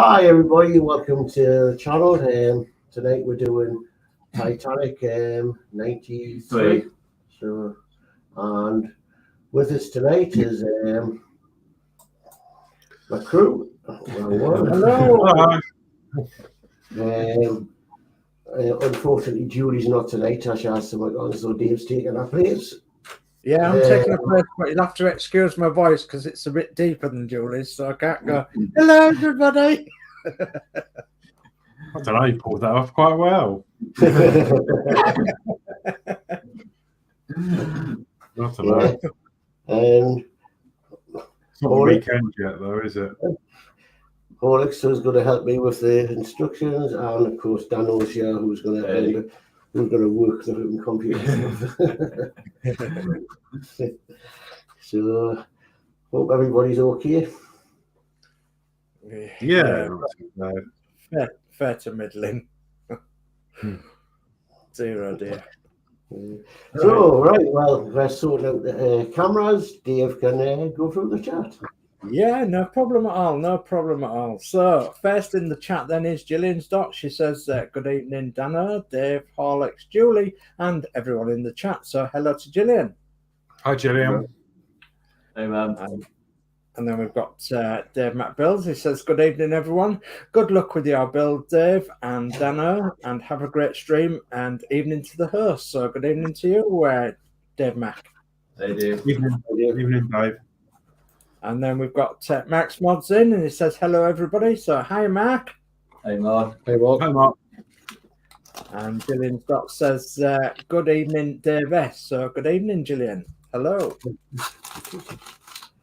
Hi everybody, welcome to the channel. Tonight we're doing Titanic 93. So, and with us tonight is my crew. Hello. Unfortunately, Julie's not tonight. Tasha has something on, so Dave's taking her place. Yeah, I'm taking a break, but you'll have to excuse my voice because it's a bit deeper than Julie's, so I can't go, hello, everybody. I don't know, you pulled that off quite well. Not a lot. And it's not the weekend yet, though, is it? Horlix is going to help me with the instructions, and of course Danno's here, who's going to work the computer. So hope everybody's okay. Yeah. Fair to middling. 0 dear. So right, well, let's sort out the cameras. Dave can go through the chat. Yeah, no problem at all. No problem at all. So, first in the chat then is Gillian's Dot. She says, good evening, Danno, Dave, Horlix, Julie, and everyone in the chat. So, hello to Gillian. Hi, Gillian. Hey, man. And then we've got Dave Builds. He says, good evening, everyone. Good luck with your build, Dave and Danno, and have a great stream and evening to the host. So, good evening to you, Dave Mac. Hey, Dave. Evening, Dave. And then we've got Max Mods in, and he says, hello, everybody. So, hi, Mark. Hey, Mark. Hey, Mark. Hi, Mark. And Gillian Dot says, good evening, Dave S. So, good evening, Gillian. Hello.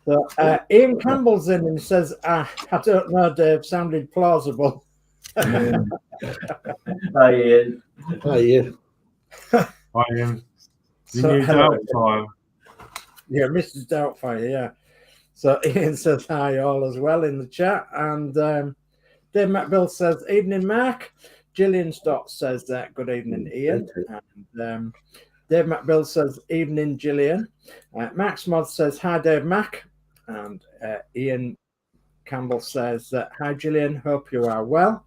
So, Ian Campbell's in, and he says, I don't know, Dave, sounded plausible. Hi, Ian. Hi, Ian. Hi, Ian. So, Doubtfire. Yeah, Mrs. Doubtfire, yeah. So Ian says hi all as well in the chat. And Dave McBill says, evening, Mark. Gillian Stott says, good evening, Ian. And Dave McBill says, evening, Gillian. Max Mod says, hi, Dave Mac. And Ian Campbell says, hi, Gillian. Hope you are well.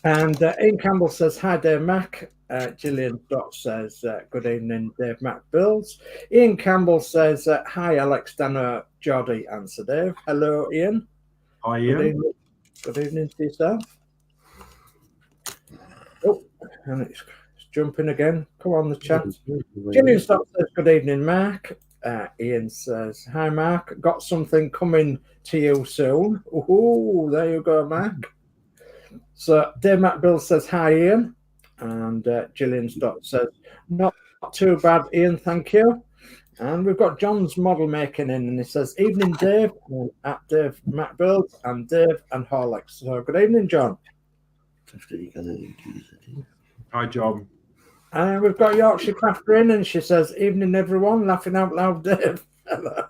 And Ian Campbell says, hi, Dave Mac. Gillian Dot says, good evening, Dave Mac Builds. Ian Campbell says, hi, Alex, Danno, Geordie, and Sir Dave. Hello, Ian. Hi, Ian. Good evening to yourself. Oh, and it's jumping again. Come on, the chat. Gillian Dot says, good evening, Mark. Ian says, hi, Mark. Got something coming to you soon. Oh, there you go, Mark. So Dave Mac Builds says, hi, Ian. And Gillian Stott says, not too bad, Ian, thank you. And we've got John's model making in, and he says, evening, Dave, at Dave Mac Builds, and Dave and Horlix. So good evening, John. Hi, John. And we've got Yorkshire Crafter in, and she says, evening, everyone, laughing out loud, Dave. Hello.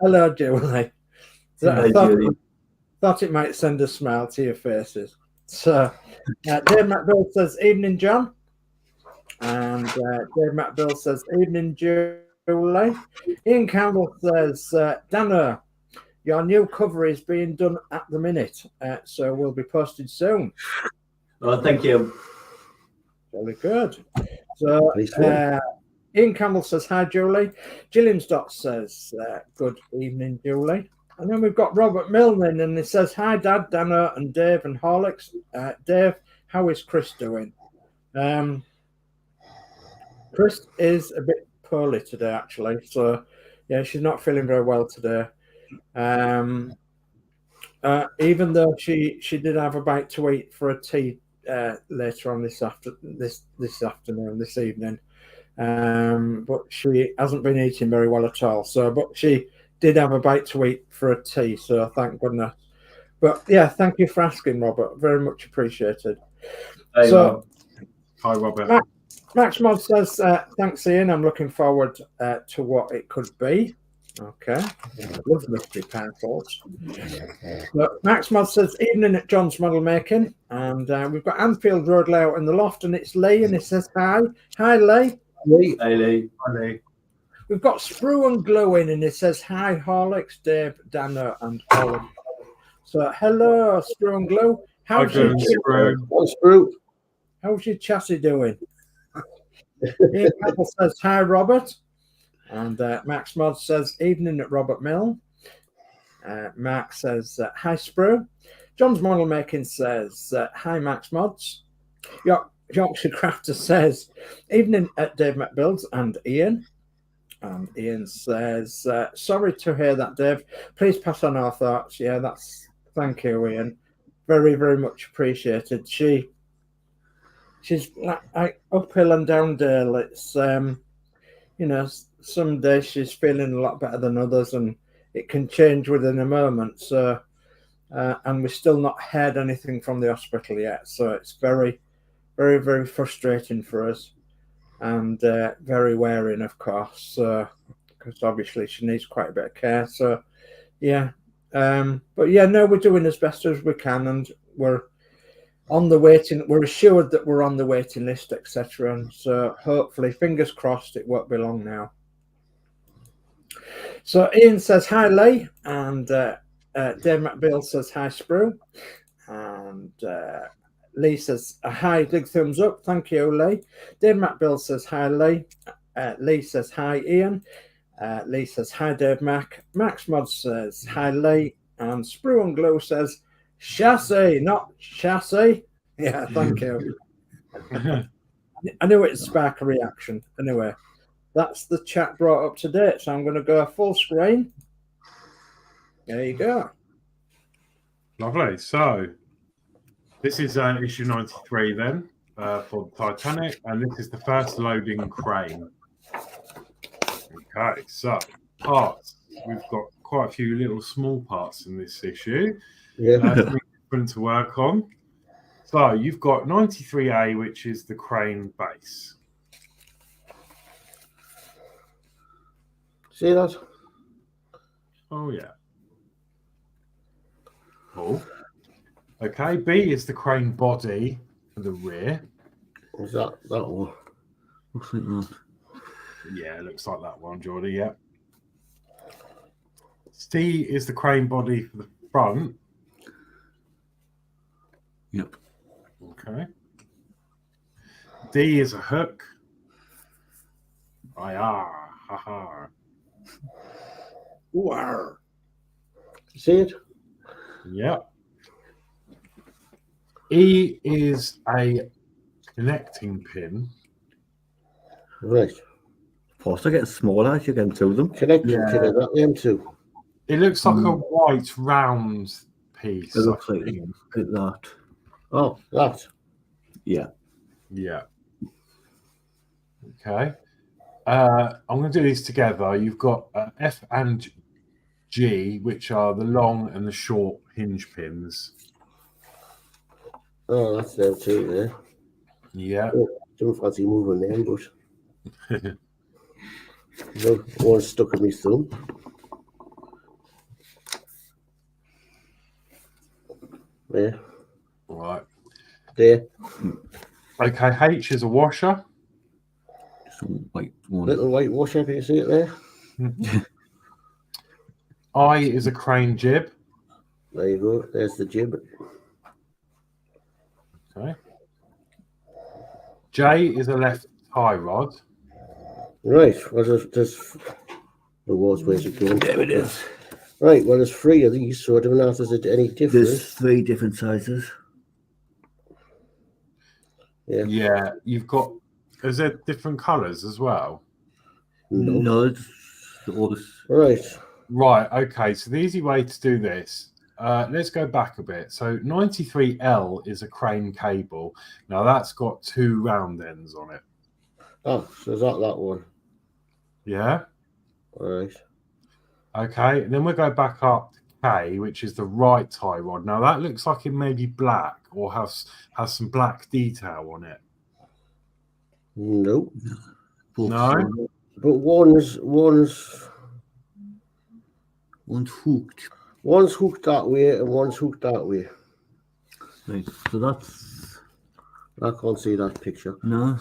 Hello, Julie. So I thought it might send a smile to your faces. So Dave McBill says, evening, John. And Dave McBill says, evening, Julie. Ian Campbell says, Danno, your new cover is being done at the minute, so will be posted soon. Oh, thank you. Very good. So Ian Campbell says, hi, Julie. Gillian Stott says, good evening, Julie. And then we've got Robert Milne, and he says, hi, Dad, Danno, and Dave, and Horlix. Dave, how is Chris doing? Chris is a bit poorly today, actually. So, yeah, she's not feeling very well today. Even though she did have a bite to eat for a tea later on this evening. But she hasn't been eating very well at all. So, but she did have a bite to eat for a tea, so thank goodness. But yeah, thank you for asking, Robert. Very much appreciated. Hey, so, hi, Robert. Max Mod says, thanks, Ian. I'm looking forward to what it could be. Okay. Love mystery parcels. But Max Mod says, evening at John's Model Making. And we've got Anfield Road layout in the loft, and it's Lee, and it says, hi. Hi, Lee. Hey, Lee. Hi, Lee. We've got Sprue and Glue in, and it says, hi, Horlix, Dave, Danno, and all of So hello, Strong Glue. How's your, One screw. how's your chassis doing? Ian Apple says hi, Robert. And Max Mod says evening at Robert Mill. Mark says hi, Sprue. John's Model Making says hi, Max Mods. Yorkshire Crafter says evening at Dave McBuilds and Ian. And Ian says sorry to hear that, Dave. Please pass on our thoughts. Yeah, that's thank you, Ian. Very, very much appreciated. She's like uphill and downdale. It's you know, some days she's feeling a lot better than others, and it can change within a moment. So, and we've still not heard anything from the hospital yet. So it's very, very, very frustrating for us, and very wearing, of course. Because obviously she needs quite a bit of care. So, yeah. But yeah, no, we're doing as best as we can, and we're on the waiting. We're assured that we're on the waiting list, etc. And so hopefully, fingers crossed, it won't be long now. So Ian says hi, Lee, and Dave McBeal says hi, Sprue, and Lee says hi, big thumbs up. Thank you, Lee. Dave McBeal says hi, Lee. Lee says hi, Ian. Lee says hi, Dave Mac. Max Mod says hi, Lee, and Sprue and Glue says chassis, not chassis. Yeah, thank you. I knew it'd spark a reaction. Anyway, that's the chat brought up to date. So I'm going to go full screen. There you go. Lovely. So this is issue 93 then for the Titanic, and this is the first loading crane. Okay, so parts. We've got quite a few little small parts in this issue. Yeah. Different to work on. So you've got 93A, which is the crane base. See that? Oh yeah. Cool. Okay, B is the crane body for the rear. Is that one? Looks like that. Yeah, it looks like that one, Geordie. Yeah. C is the crane body for the front. Yep. Okay. D is a hook. Ha. Wow. See it? Yep. E is a connecting pin. Right. Posts are getting smaller as you get through them. Connecting Yeah. to that M2. It looks like a white round piece. It looks I like think. that. Oh, that. Yeah. Yeah. Okay. I'm going to do these together. You've got F and G, which are the long and the short hinge pins. Oh, that's there too, yeah. Yeah. Don't fancy moving them, but no, one stuck in my thumb. There. Right. There. Okay. H is a washer. Some white one. Little white washer, can you see it there? I is a crane jib. There you go. There's the jib. Okay. J is a left tie rod. Right. Well, there's the walls where's it going? There it is. Right. Well, there's 3 of these, so I don't know if there's any difference. There's 3 different sizes. Yeah. Yeah. You've got. Is there different colours as well? No. it's all this. Right. Right. Okay. So the easy way to do this. Let's go back a bit. So 93L is a crane cable. Now that's got 2 round ends on it. Oh, so is that one? Yeah. All right. Okay. And then we'll go back up to K, which is the right tie rod. Now that looks like it may be black or has some black detail on it. Nope. No. But one's hooked. One's hooked that way and one's hooked that way. Right. So that's I can't see that picture. no.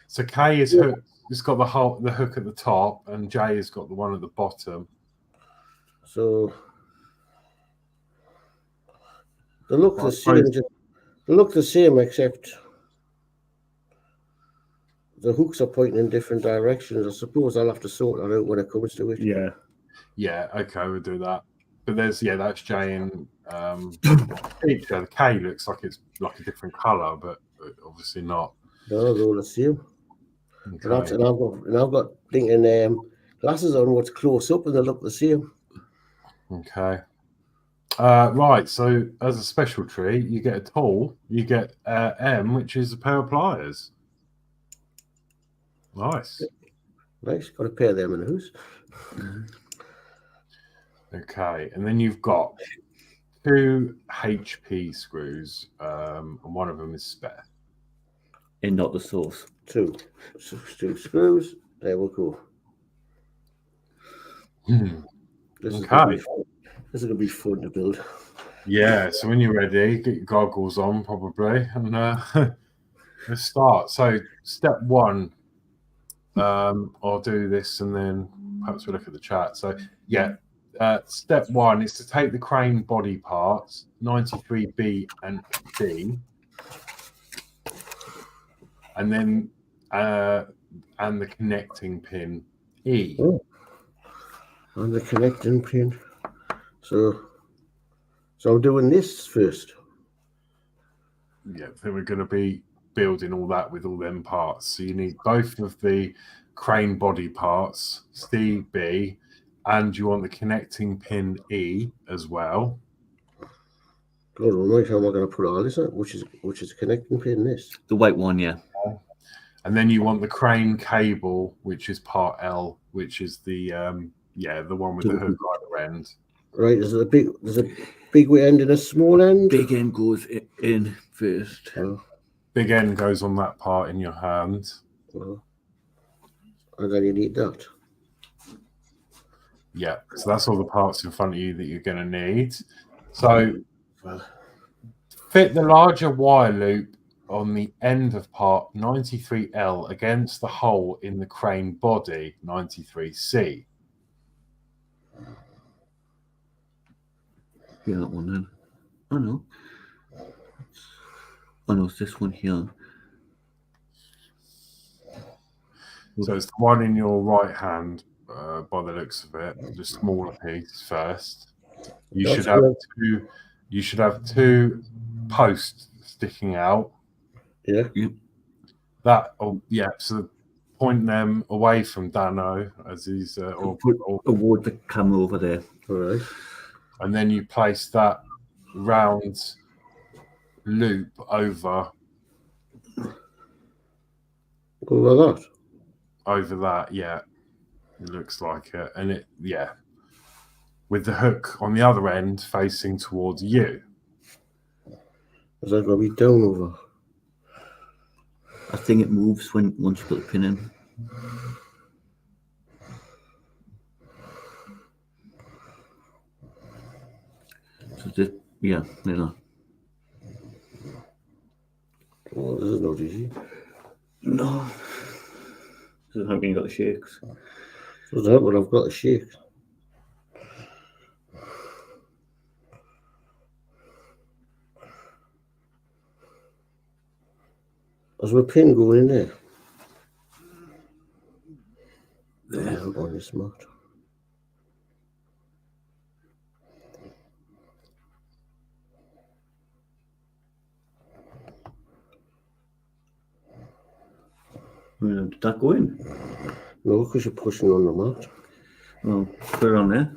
So K is hooked. It's got the hook at the top, and J has got the one at the bottom. So They look Well, the same. They look the same, except the hooks are pointing in different directions. I suppose I'll have to sort that out when it comes to it. Yeah. Yeah, okay, we'll do that. But there's that's J and feature. The K looks like it's like a different colour, but obviously not. No, they're all the same. Okay. And I've got thinking glasses on what's close up and they look the same. Okay. Right, so as a special treat, you get a tool. You get M, which is a pair of pliers. Nice. Nice, got a pair of them in the house. Okay, and then you've got 2 HP screws, and one of them is spare. And not the sauce. Two screws. There we go. This is Okay. gonna be fun to build. Yeah, so when you're ready, get your goggles on probably, and let's start. So step 1, I'll do this and then perhaps we'll look at the chat. So yeah, step 1 is to take the crane body parts, 93B and B, and then and the connecting pin E. Oh. And the connecting pin. So I'm doing this first. Yeah, then we're going to be building all that with all them parts. So you need both of the crane body parts, C, B, and you want the connecting pin E as well. God almighty, how am I going to put all this on? Which is the connecting pin, this? The white one, yeah. And then you want the crane cable, which is part L, which is the one with the hook either end. Right, there's a big end and a small end. Big end goes in first. Oh, Big end goes on that part in your hand. well. And then you need that. Yeah, so that's all the parts in front of you that you're going to need. So fit the larger wire loop on the end of part 93L against the hole in the crane body 93C. Yeah, that one then. Oh no. Oh no, it's this one here. So it's the one in your right hand, by the looks of it, the smaller piece first. You That's should have good. two. You should have 2 posts sticking out. Yeah. That, yeah. So point them away from Danno as he's, Award the camera over there. All right. and then you place that round loop over that. Yeah, it looks like it, and it with the hook on the other end facing towards you. Is that going to be down over? I think it moves once you put the pin in. So just there. Oh, this is not easy. No. This is how you got the shakes. So that what I've got to shake. There's a pin going in there. There. I'm on this mat. Did that go in? No, because you're pushing on the mat. Oh, put it on there.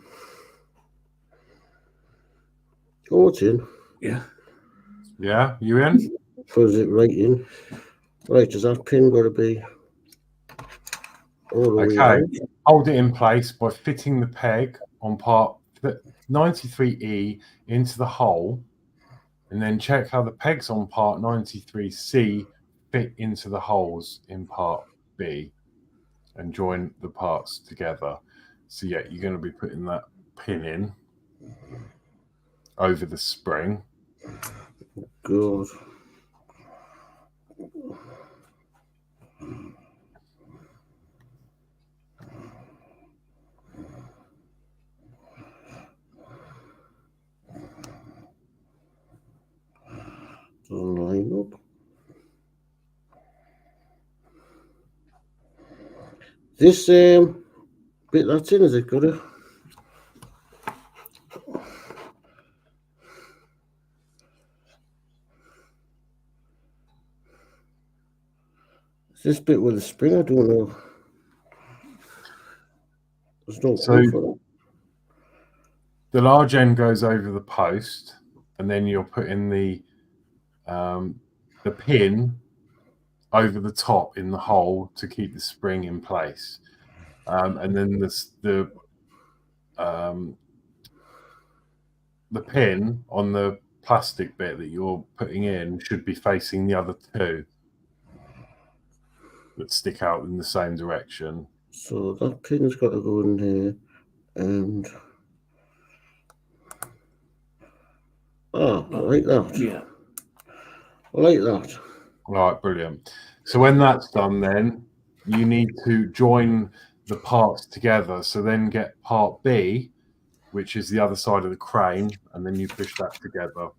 Oh, it's in. Yeah. Yeah, you in? Put it right in. Right, does that pin got to be all the way Okay. in? Hold it in place by fitting the peg on part 93E into the hole, and then check how the pegs on part 93C fit into the holes in part B, and join the parts together. So yeah, you're going to be putting that pin in over the spring. God. Doesn't line up. This bit that's in, is it good? This bit with the spring, I don't know. There's no So- proof on it. The large end goes over the post, and then you're putting the pin over the top in the hole to keep the spring in place, and then the pin on the plastic bit that you're putting in should be facing the other two that stick out in the same direction. So that pin's got to go in here, and I like that. Yeah. I like that. Right, brilliant. So when that's done, then you need to join the parts together. So then get part B, which is the other side of the crane, and then you push that together.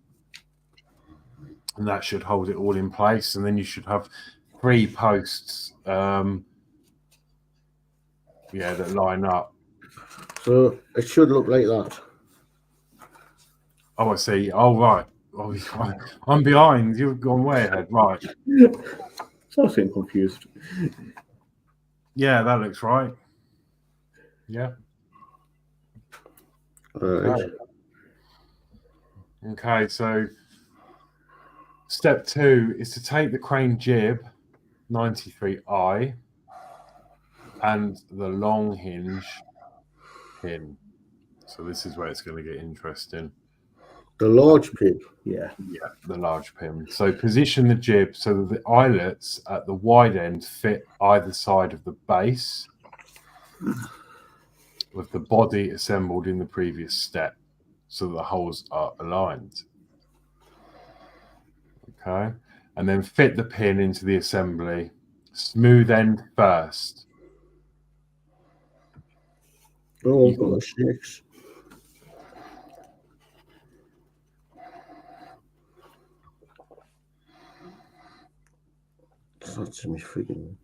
And that should hold it all in place. And then you should have 3 posts that line up. So it should look like that. Oh, I see. Oh, right. Oh, I'm behind. You've gone way ahead. Right. So I was getting confused. Yeah, that looks right. Yeah. All right. Okay, so step 2 is to take the crane jib 93I and the long hinge pin. So this is where it's going to get interesting. The large pin. Yeah. Yeah, the large pin. So position the jib so that the eyelets at the wide end fit either side of the base with the body assembled in the previous step so that the holes are aligned. Okay, and then fit the pin into the assembly. Smooth end first. Oh, I've got mistakes. That's me freaking.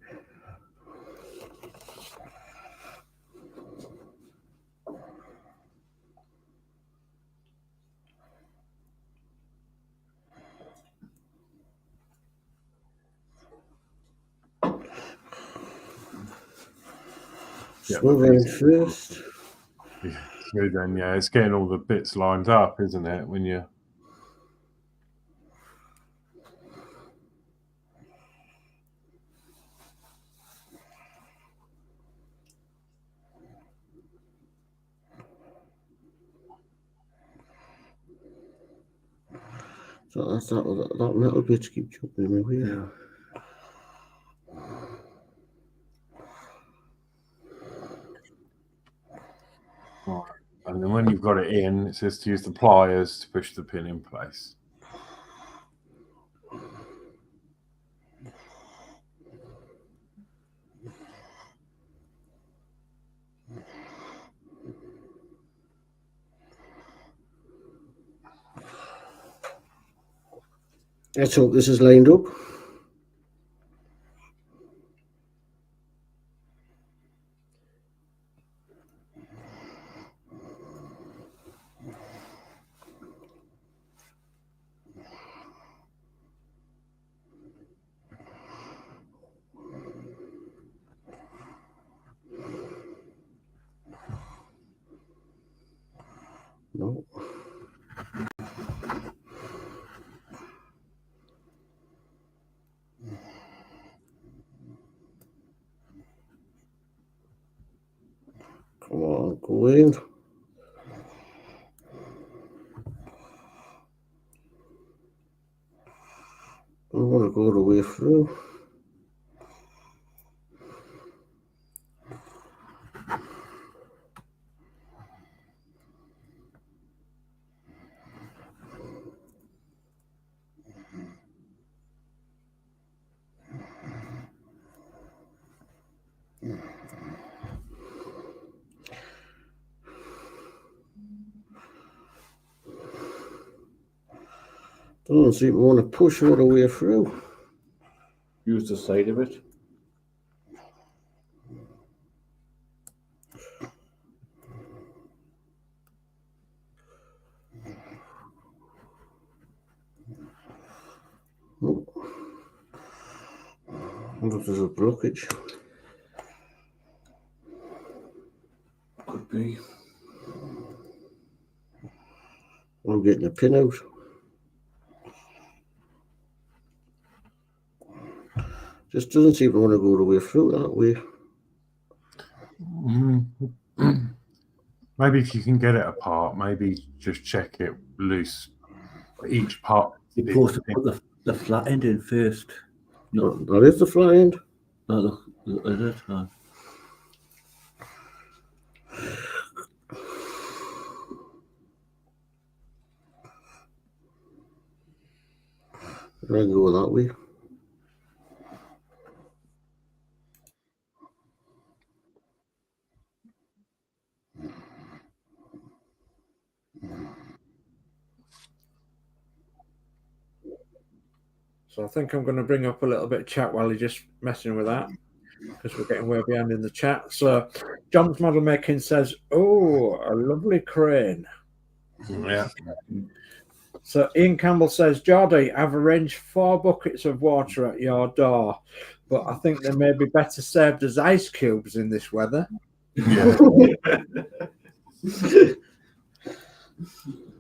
Yeah. Smooth end first. Yeah, smooth end. Yeah, it's getting all the bits lined up, isn't it? When you So that's that metal bits keep jumping in my way. Yeah. and then when you've got it in, it says to use the pliers to push the pin in place. Let's hope this is lined up. No. Come on, go in. I want to go the way through. Doesn't seem to want to push all the way through. Use the side of it. Oh. I wonder if there's a blockage. Could be. I'm getting a pin out. Just doesn't seem to want to go the way through that way. Maybe if you can get it apart, maybe just check it loose. Each part. You're supposed to put the flat end in first. No, That is the flat end. no, is it? I can go that way. So I think I'm going to bring up a little bit of chat while you're just messing with that, because we're getting way behind in the chat. So John's Model Making says, oh, a lovely crane. Yeah. So Ian Campbell says, Geordie, I've arranged 4 buckets of water at your door, but I think they may be better served as ice cubes in this weather. Yeah.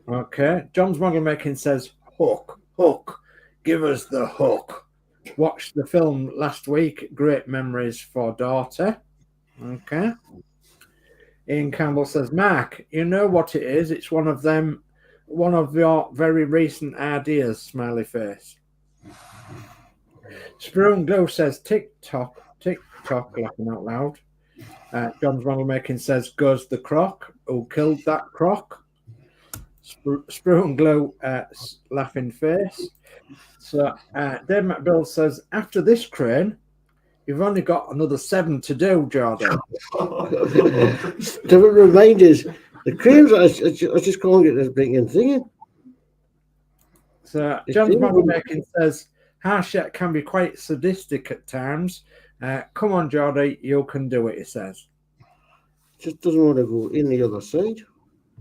Okay. John's Model Making says, hook. Give us the hook. Watched the film last week. Great memories for daughter. Okay. Ian Campbell says, Mark, you know what it is. It's one of your very recent ideas, smiley face. Spoon Glow says, tick-tock, laughing out loud. John's Model Making says, goes the croc. Who killed that croc? Spoon Glow, laughing face. So Dave McBill says, after this crane, you've only got another 7 to do, Jordan. To remind us, the cranes, I just can't get this blinking thing in. So John's Model Making says, Hachette can be quite sadistic at times. Come on, Geordie, you can do it, he says. Just doesn't want to go in the other side.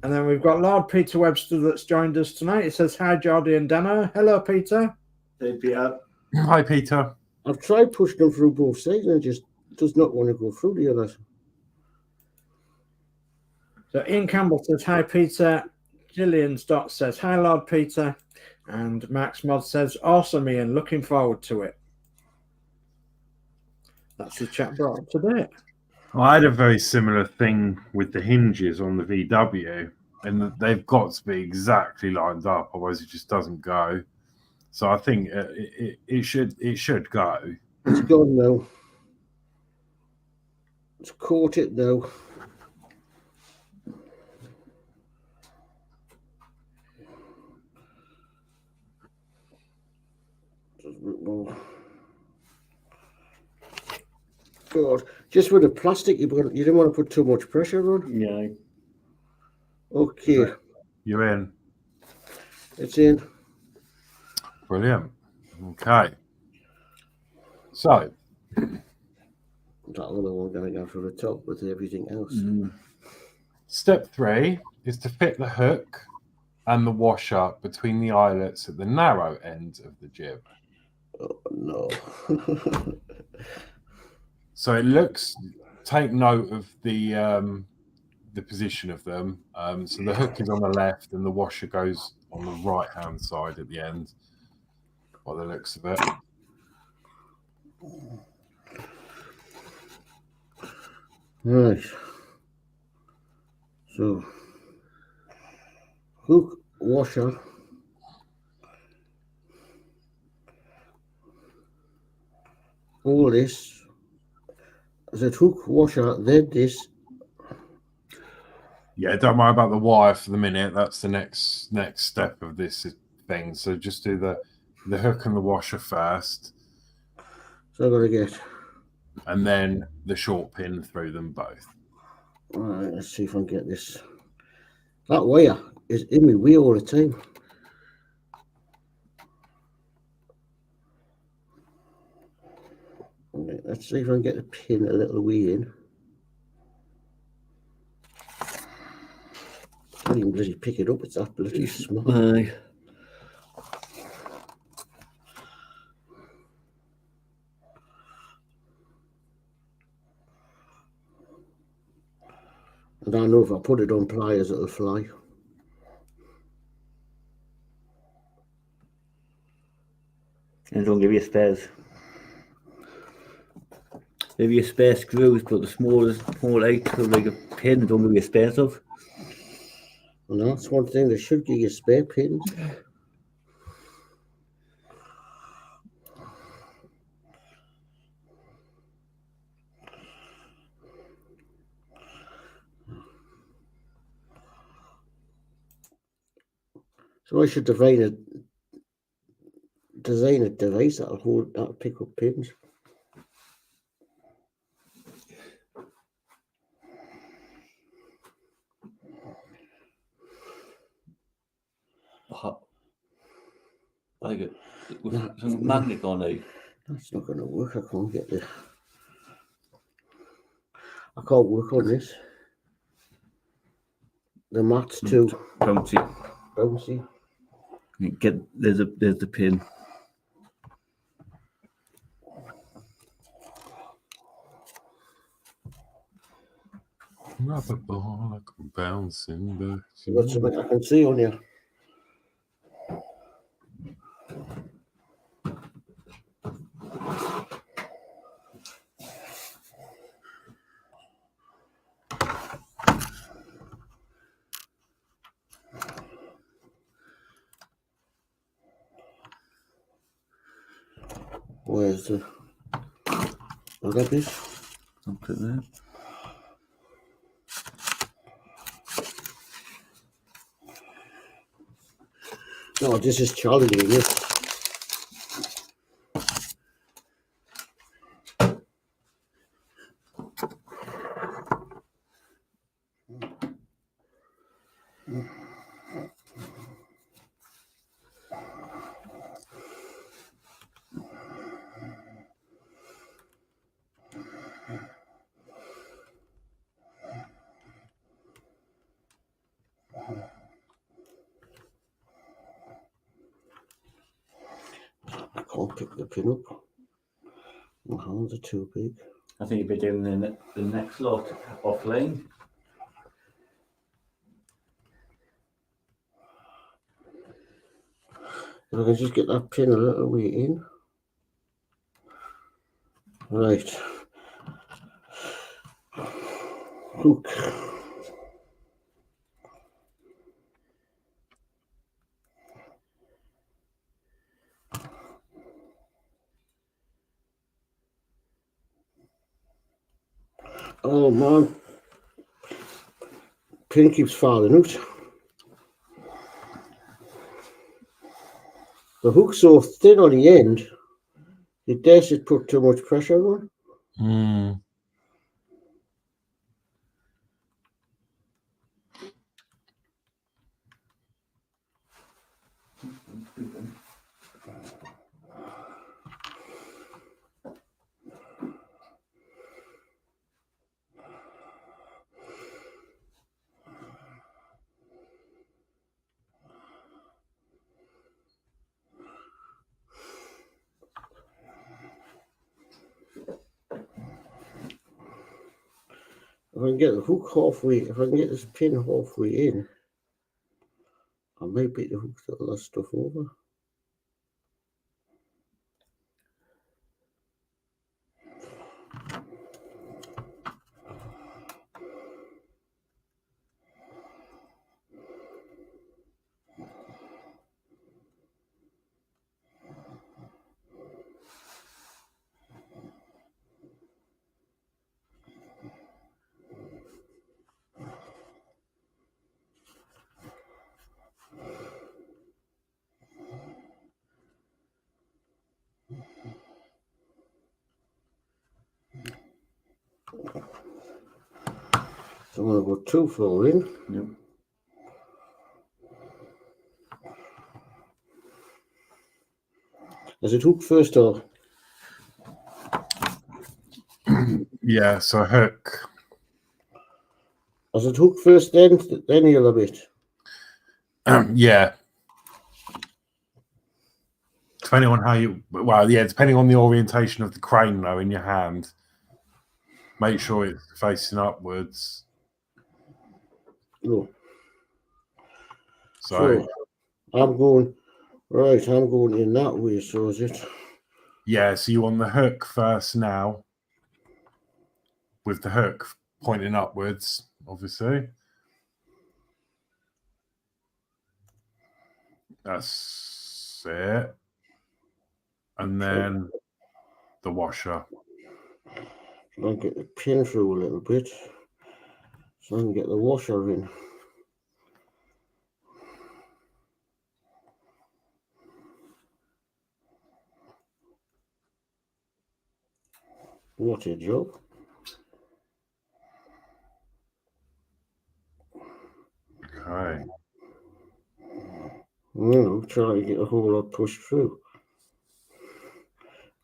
And then we've got Lord Peter Webster that's joined us tonight. He says, hi, Geordie and Danno. Hello, Peter. Hey, Peter. Hi, Peter. I've tried pushing them through both sides and it just does not want to go through the others. So Ian Campbell says, hi, Peter. Gillian Stott says, hi, Lord Peter. And Max Mod says, awesome, Ian. Looking forward to it. That's the chat brought up today. Well, I had a very similar thing with the hinges on the VW, and they've got to be exactly lined up, otherwise it just doesn't go. So I think it should go. It's gone now. It's caught it now. God, just with the plastic, you didn't want to put too much pressure on. Yeah. Okay, You're in. it's in. Brilliant. Okay. So, That other one going to go through the top with everything else. step 3 is to fit the hook and the washer between the eyelets at the narrow end of the jib. Oh, no. So it looks. Take note of the position of them. So the hook is on the left, and the washer goes on the right-hand side at the end. By the looks of it. Right. So, hook, washer. All this. I said hook, washer, then this. Yeah, don't worry about the wire for the minute. That's the next step of this thing. So just do the hook and the washer first, So I've got to get. and then the short pin through them both. All right, let's see if I can get this. That wire is in my way all the time. Let's see if I can get the pin a little wee in. I can't even bloody pick it up, it's that bloody small. Aye. And I know if I put it on pliers, it'll fly. And don't give you spares. Give you spare screws, but the smallest, more like a pin, don't give you spares of. And that's one thing, they should give you spare pins. So I should design a device that'll pick up pins. Like it with some magnet on it. That's not going to work. I can't get this. I can't work on this. The mat's too bouncy. There's the pin. Rubber ball like a bouncing back. You got something I can see on you. Where's the rubbish? I'll put it there. No, this is challenging you. I can't pick the pin up. My hands are too big. I think you'd be doing the next lot offline. If I can just get that pin a little way in. Right. Hook. Oh man, pin keeps falling out. The hook's so thin on the end, you dare should put too much pressure on. Mm. If I can get the hook halfway, if I can get this pin halfway in, I might be able to hook all that stuff over. So I'm going to go too far in. Yep. Is it hook first or? Yeah, so hook. As it hook first, then the other bit. Yeah. Depending on how you, well, yeah, depending on the orientation of the crane, though, in your hand, make sure it's facing upwards. No. So I'm going right. I'm going in that way. So is it? yeah, so you want the hook first now, with the hook pointing upwards, obviously. That's it. And then the washer. I'll get the pin through a little bit, so I can get the washer in. What a job. Okay. Well, try to get a whole lot pushed through.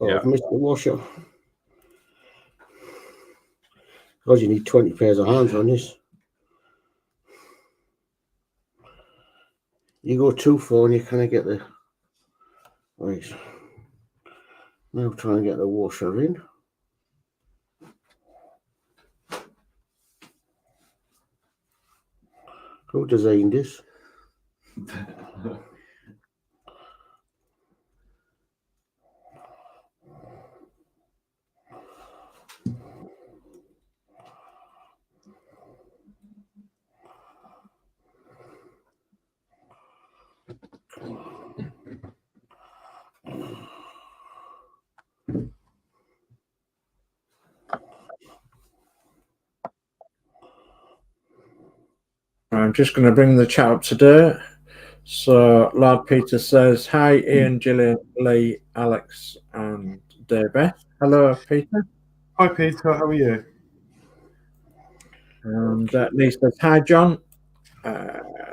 Oh, Yeah. I've missed the washer. Because you need 20 pairs of hands on this. You go too far and you kind of get the... Right. Now try and get the washer in. Who designed this? I'm just going to bring the chat up to date. So, Lord Peter says, hi, Ian, Gillian, Lee, Alex, and David. Hello, Peter. Hi, Peter. How are you? And Lee says, hi, John.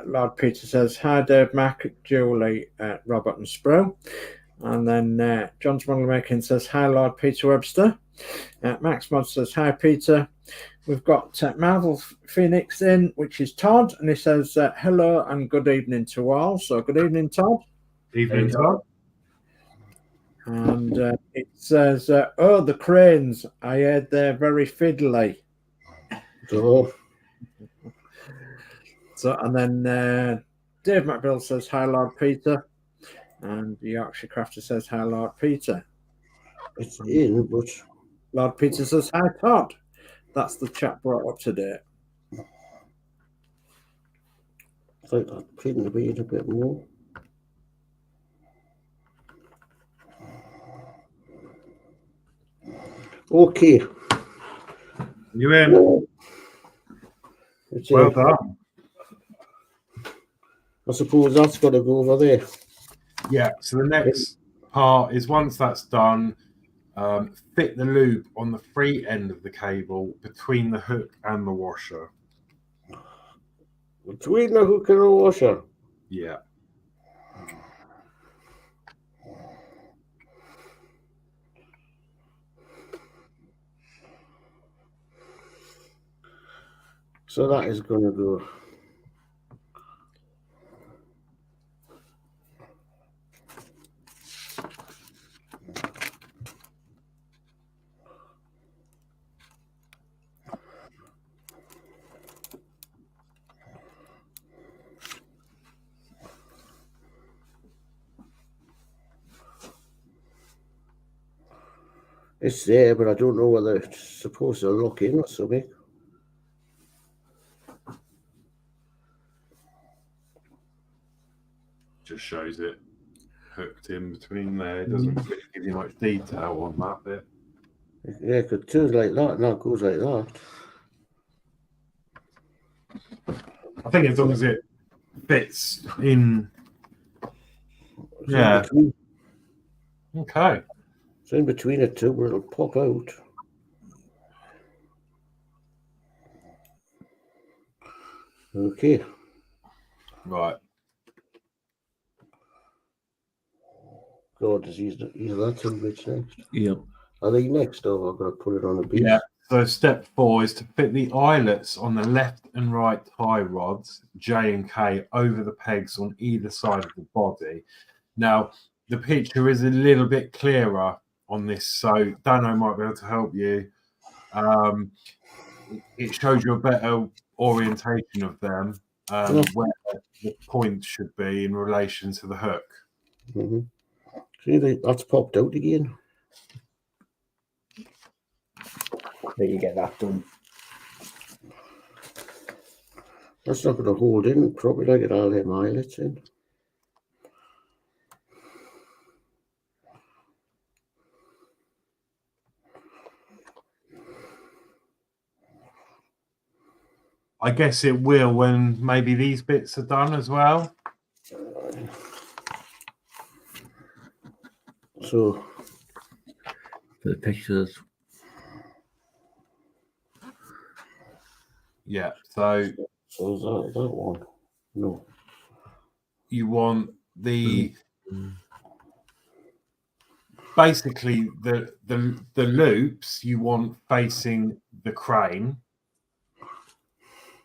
Lord Peter says, hi, Dave, Mac, Julie, Robert, and Spro. And then John's Model Making says, hi, Lord Peter Webster. Max Mod says, hi, Peter. We've got Marvel Phoenix in, which is Todd, and he says, hello and good evening to all. So, good evening, Todd. Evening, Todd. And it says, oh, the cranes, I heard they're very fiddly. So, And then Dave McBill says, hi, Lord Peter. And the Yorkshire Crafter says, hi, Lord Peter. it's in, but... Lord Peter says, hi, Todd. That's the chat brought up to date. I think that pin to be in a bit more. Okay. You in? It's Well done. I suppose that's got to go over there. Yeah, so the next part is once that's done, fit the loop on the free end of the cable between the hook and the washer. Between the hook and the washer. Yeah. So that is going to go. It's there, but I don't know whether it's supposed to lock in or something. Just shows it hooked in between there. It doesn't give you much detail on that bit. Yeah, it could turn like that, and that goes like that. I think as long as it fits in. It's Yeah. In between, Okay. it's in between the two where it'll pop out. Okay. Right. God, does he's that two bits next? Yep. Are they next, or I've got to put it on a base? Yeah. So step 4 is to fit the eyelets on the left and right tie rods, J and K, over the pegs on either side of the body. Now, the picture is a little bit clearer on this, so Danno might be able to help you. It shows you a better orientation of them, where the point should be in relation to the hook. See, that's popped out again. There you get that done. That's not going to hold in properly like it all them eyelets in. I guess it will when maybe these bits are done as well. So For the pictures. Yeah, so is that one? No. you want the basically the loops you want facing the crane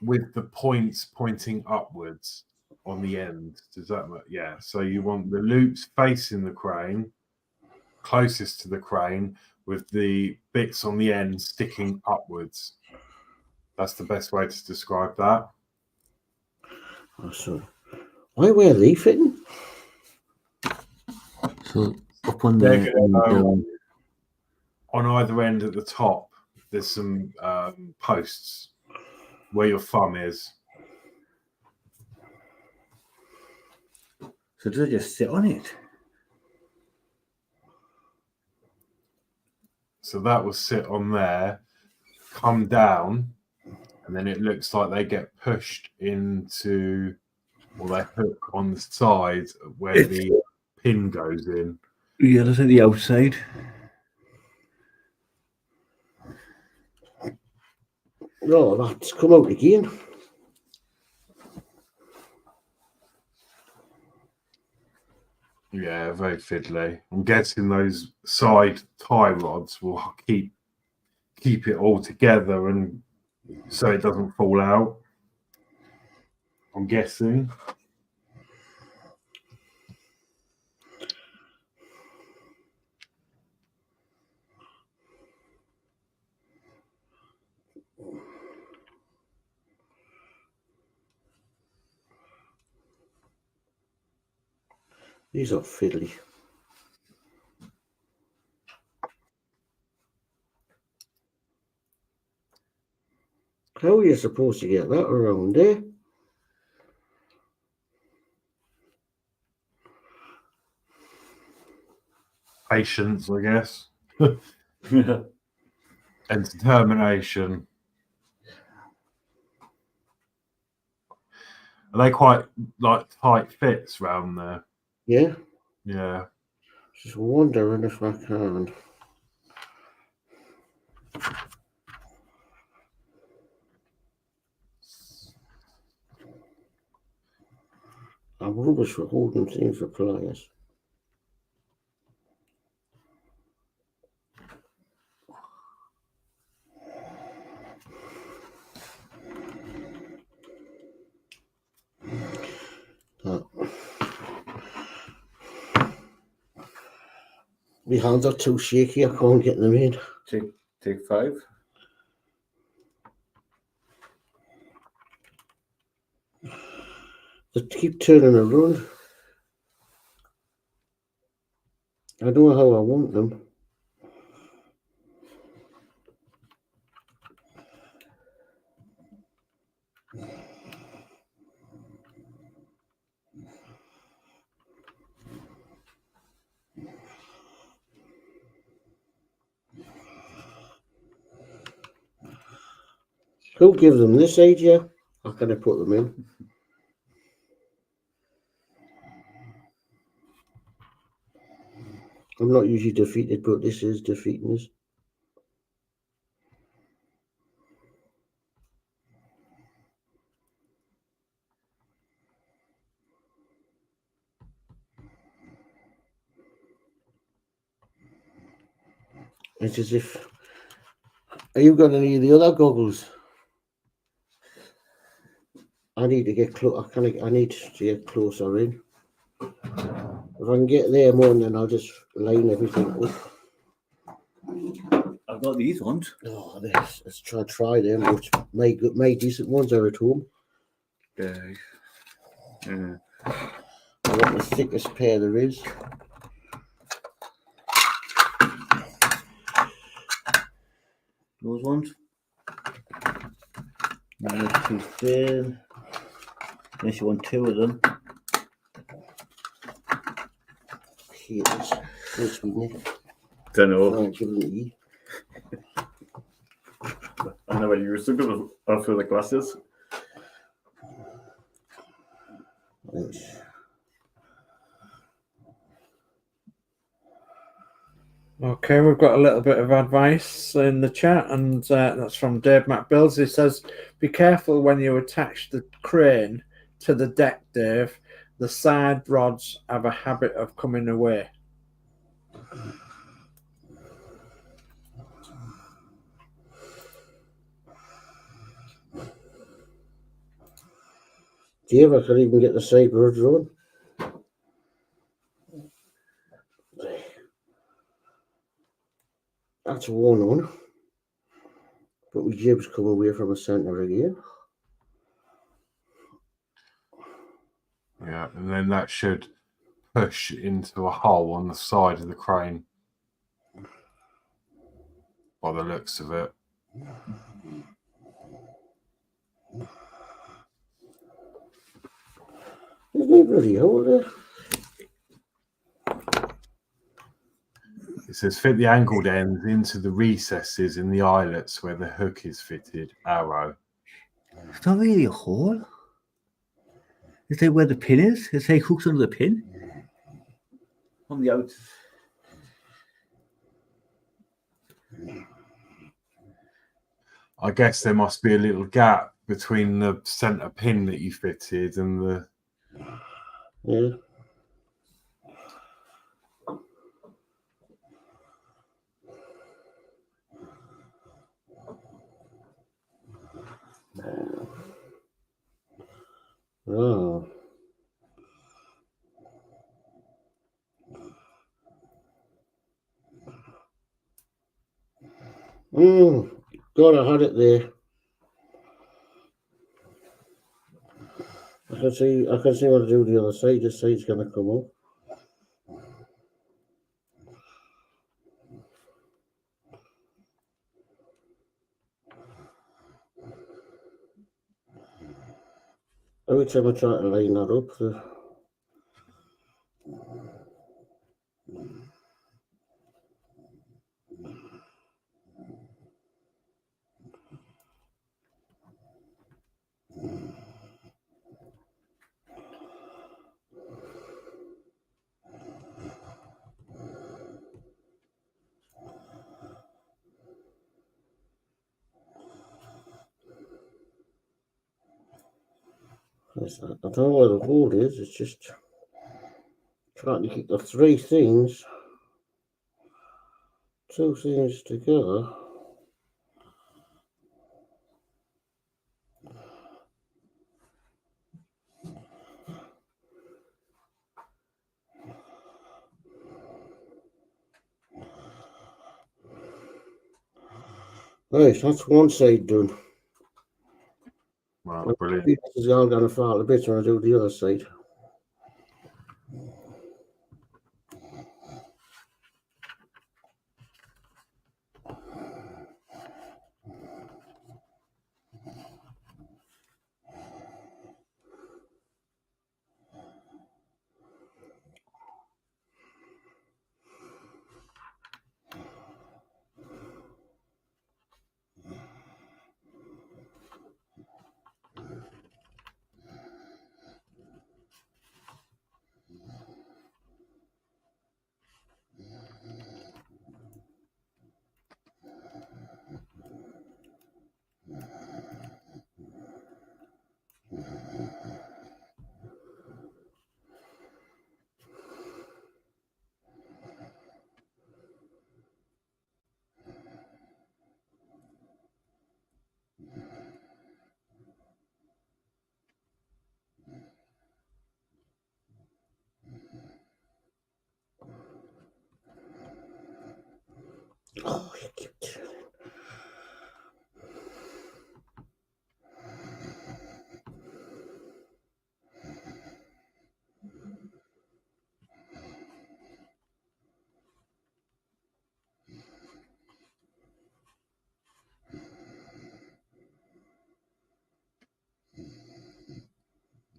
with the points pointing upwards on the end. Does that make, yeah? So you want the loops facing the crane, closest to the crane, with the bits on the end sticking upwards. That's the best way to describe that. So why were they fitting? So up on They're the gonna go on either end at the top. There's some posts where your thumb is. so does it just sit on it? So that will sit on there, come down, and then it looks like they get pushed into, or they hook on the side where the pin goes in. Yeah, that's at the outside. No, that's come out again. Yeah, very fiddly. I'm guessing those side tie rods will keep it all together and so it doesn't fall out. I'm guessing. These are fiddly. How are you supposed to get that around there? Patience, I guess. And determination. Are they quite like tight fits round there? Yeah. Yeah. Just wondering if I can. I'm rubbish for holding things for pliers. My hands are too shaky, I can't get them in. Take 5. They keep turning around. I don't know how I want them. Who gives them this idea? How can I put them in? I'm not usually defeated, but this is defeating us. It's as if Have you got any of the other goggles? I need to get close. I need to get closer in. If I can get there more, then I'll just line everything up. I've got these ones. Oh, let's try them. Which my decent ones are at home. Yeah. I want the thickest pair there is. Those ones. And they're too thin. Unless you want two of them. Here it is. This week, Nick. Don't know. I'll give them to you. I never used them because after the glasses. Yes. Okay, we've got a little bit of advice in the chat, and that's from Dave Builds. He says, be careful when you attach the crane to the deck, Dave. The side rods have a habit of coming away. Dave, I could even get the side rods on. That's one on. But my jibs come away from the centre again. Yeah, and then that should push into a hole on the side of the crane. By the looks of it. There's no bloody hole there. It says fit the angled ends into the recesses in the eyelets where the hook is fitted. Arrow. It's not really a hole. It's like where the pin is. It's like hooks under the pin. On the out. I guess there must be a little gap between the centre pin that you fitted and the... Yeah. Oh. God, I had it there. I can see what to do the other side. This side's gonna come up. Every time I try to line that up, I don't know where the hole is. It's just trying to keep the two things together. Right, that's one side done. Well, brilliant. This is all going to fall a bit when I do the other side.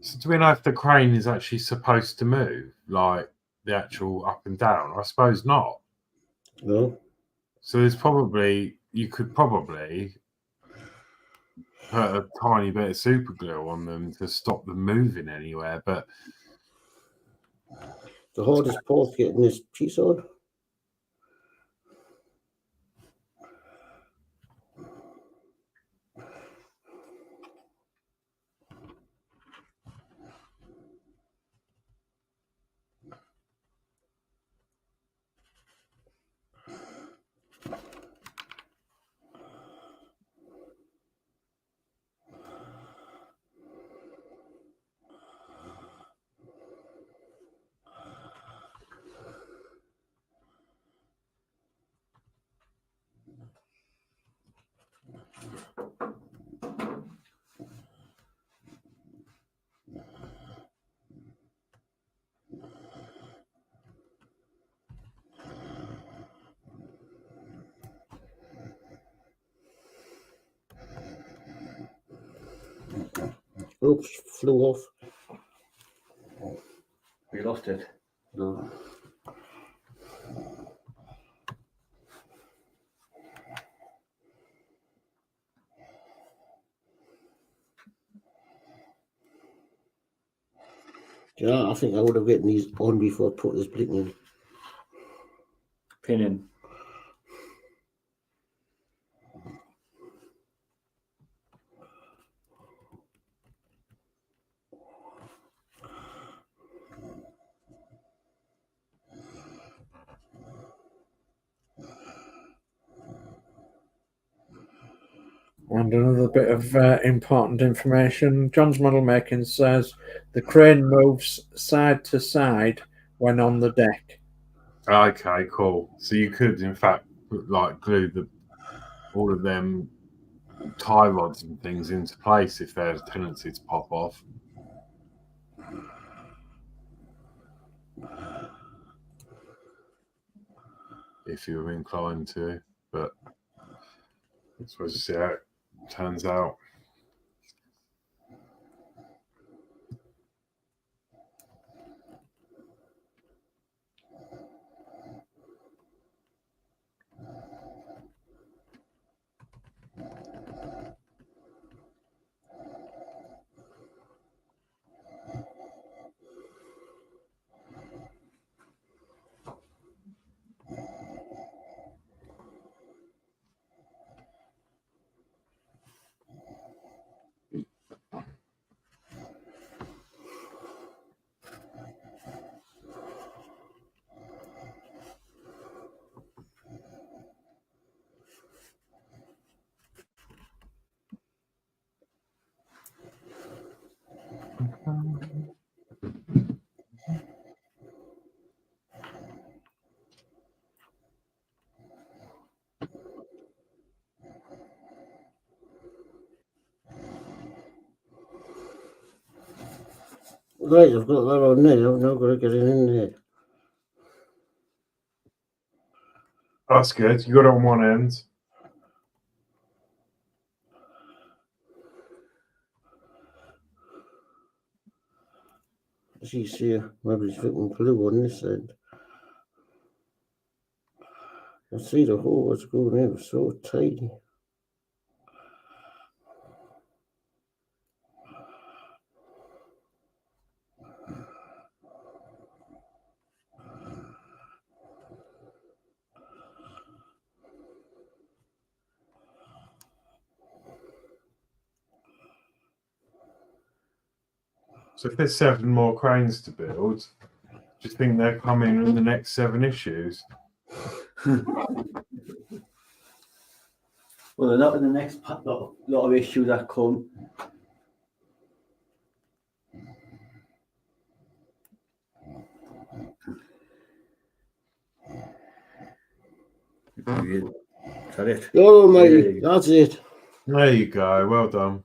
So do we know if the crane is actually supposed to move, like the actual up and down? I suppose not. No. So there's probably, you could probably put a tiny bit of super glue on them to stop them moving anywhere, but The hardest part getting this piece on. Oops, flew off. We lost it. No. Yeah, I think I would have gotten these on before I put this blinking in. Pinning. And another bit of important information. John's model making says the crane moves side to side when on the deck. okay, cool. So you could, in fact, like glue all of them tie rods and things into place if there's a tendency to pop off. If you were inclined to, but I suppose to see how it turns out. Right, I've got that on there. I'm now going to get it in there. That's good. You got it on one end. As you see, maybe it's fitting glue on this end. I see the hole was going in so tiny. So if there's 7 more cranes to build, do you think they're coming in the next 7 issues? Well, they're not in the next lot of issues that come. Is that it? Oh, mate, Yay. that's it. There you go. Well done.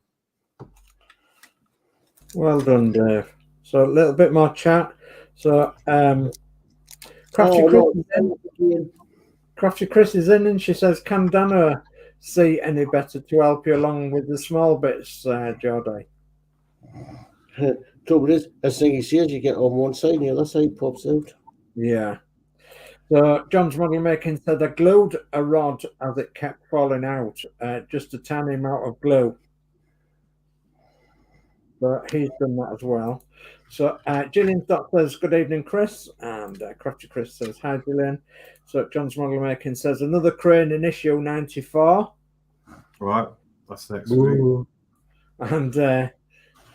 Well done, Dave. So a little bit more chat. So Crafty Oh, Chris no, is in. Crafty Chris is in, and she says, "Can Danno see any better to help you along with the small bits, Geordie?" Trouble is, as thing he says, you get on one side and the other side pops out. Yeah. So John's model making said I glued a rod as it kept falling out, just a tiny amount of glue. But he's done that as well. So Gillian Dot says, "Good evening, Chris." And Crafty Chris says, "Hi, Gillian." So John's model making says, "Another crane in issue 94. Right. That's next week. And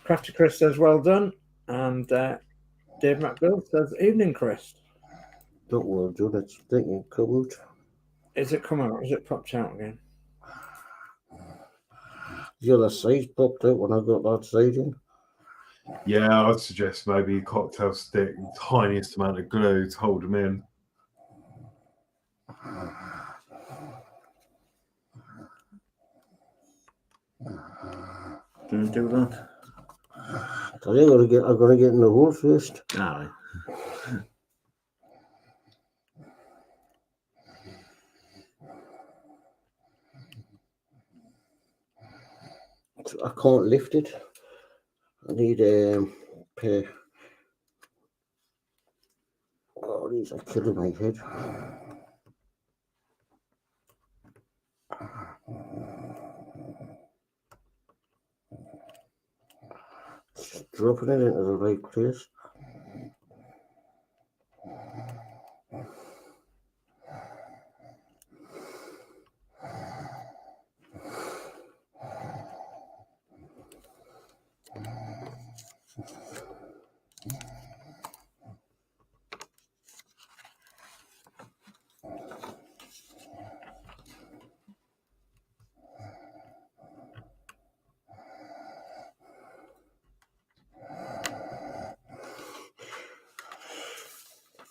Crafty Chris says, "Well done." And Dave McBill says, "Evening, Chris." Don't worry, John, it's thinking come out. Is it come out? Is it popped out again? The other side popped out when I got that side in. Yeah, I'd suggest maybe a cocktail stick, the tiniest amount of glue to hold them in. Do you do that? I gotta get in the hole first. Aye. I can't lift it. I need pair. Oh, these are killing my head. Just dropping it into the right place.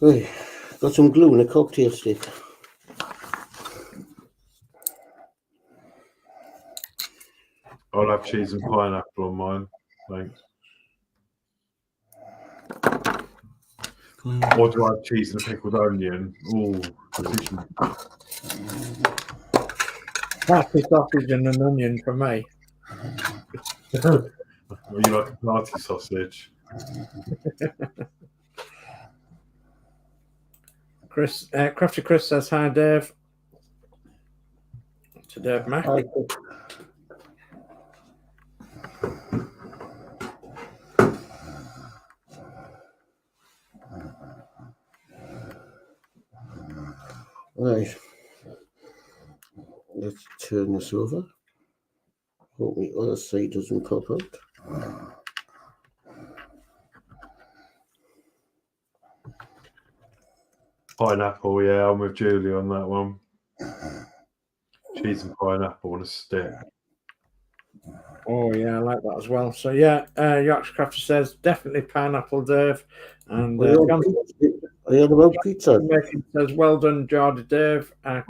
Hey, got some glue and a cocktail stick. I'll have cheese and pineapple on mine. Thanks. Or do I have cheese and a pickled onion? Oh, decision. Party sausage and an onion for me. Well, you like a party sausage? Crafty Chris says, "Hi, Dave." To Dave Mack. Right. Let's turn this over. Hope the other side doesn't pop out. Pineapple, yeah, I'm with Julie on that one. Cheese and pineapple on a stick. Oh yeah, I like that as well. So yeah, Yorkshire Crafter says definitely pineapple, Dave. And Are you on about pizza? Making says, "Well done, Geordie Dave. I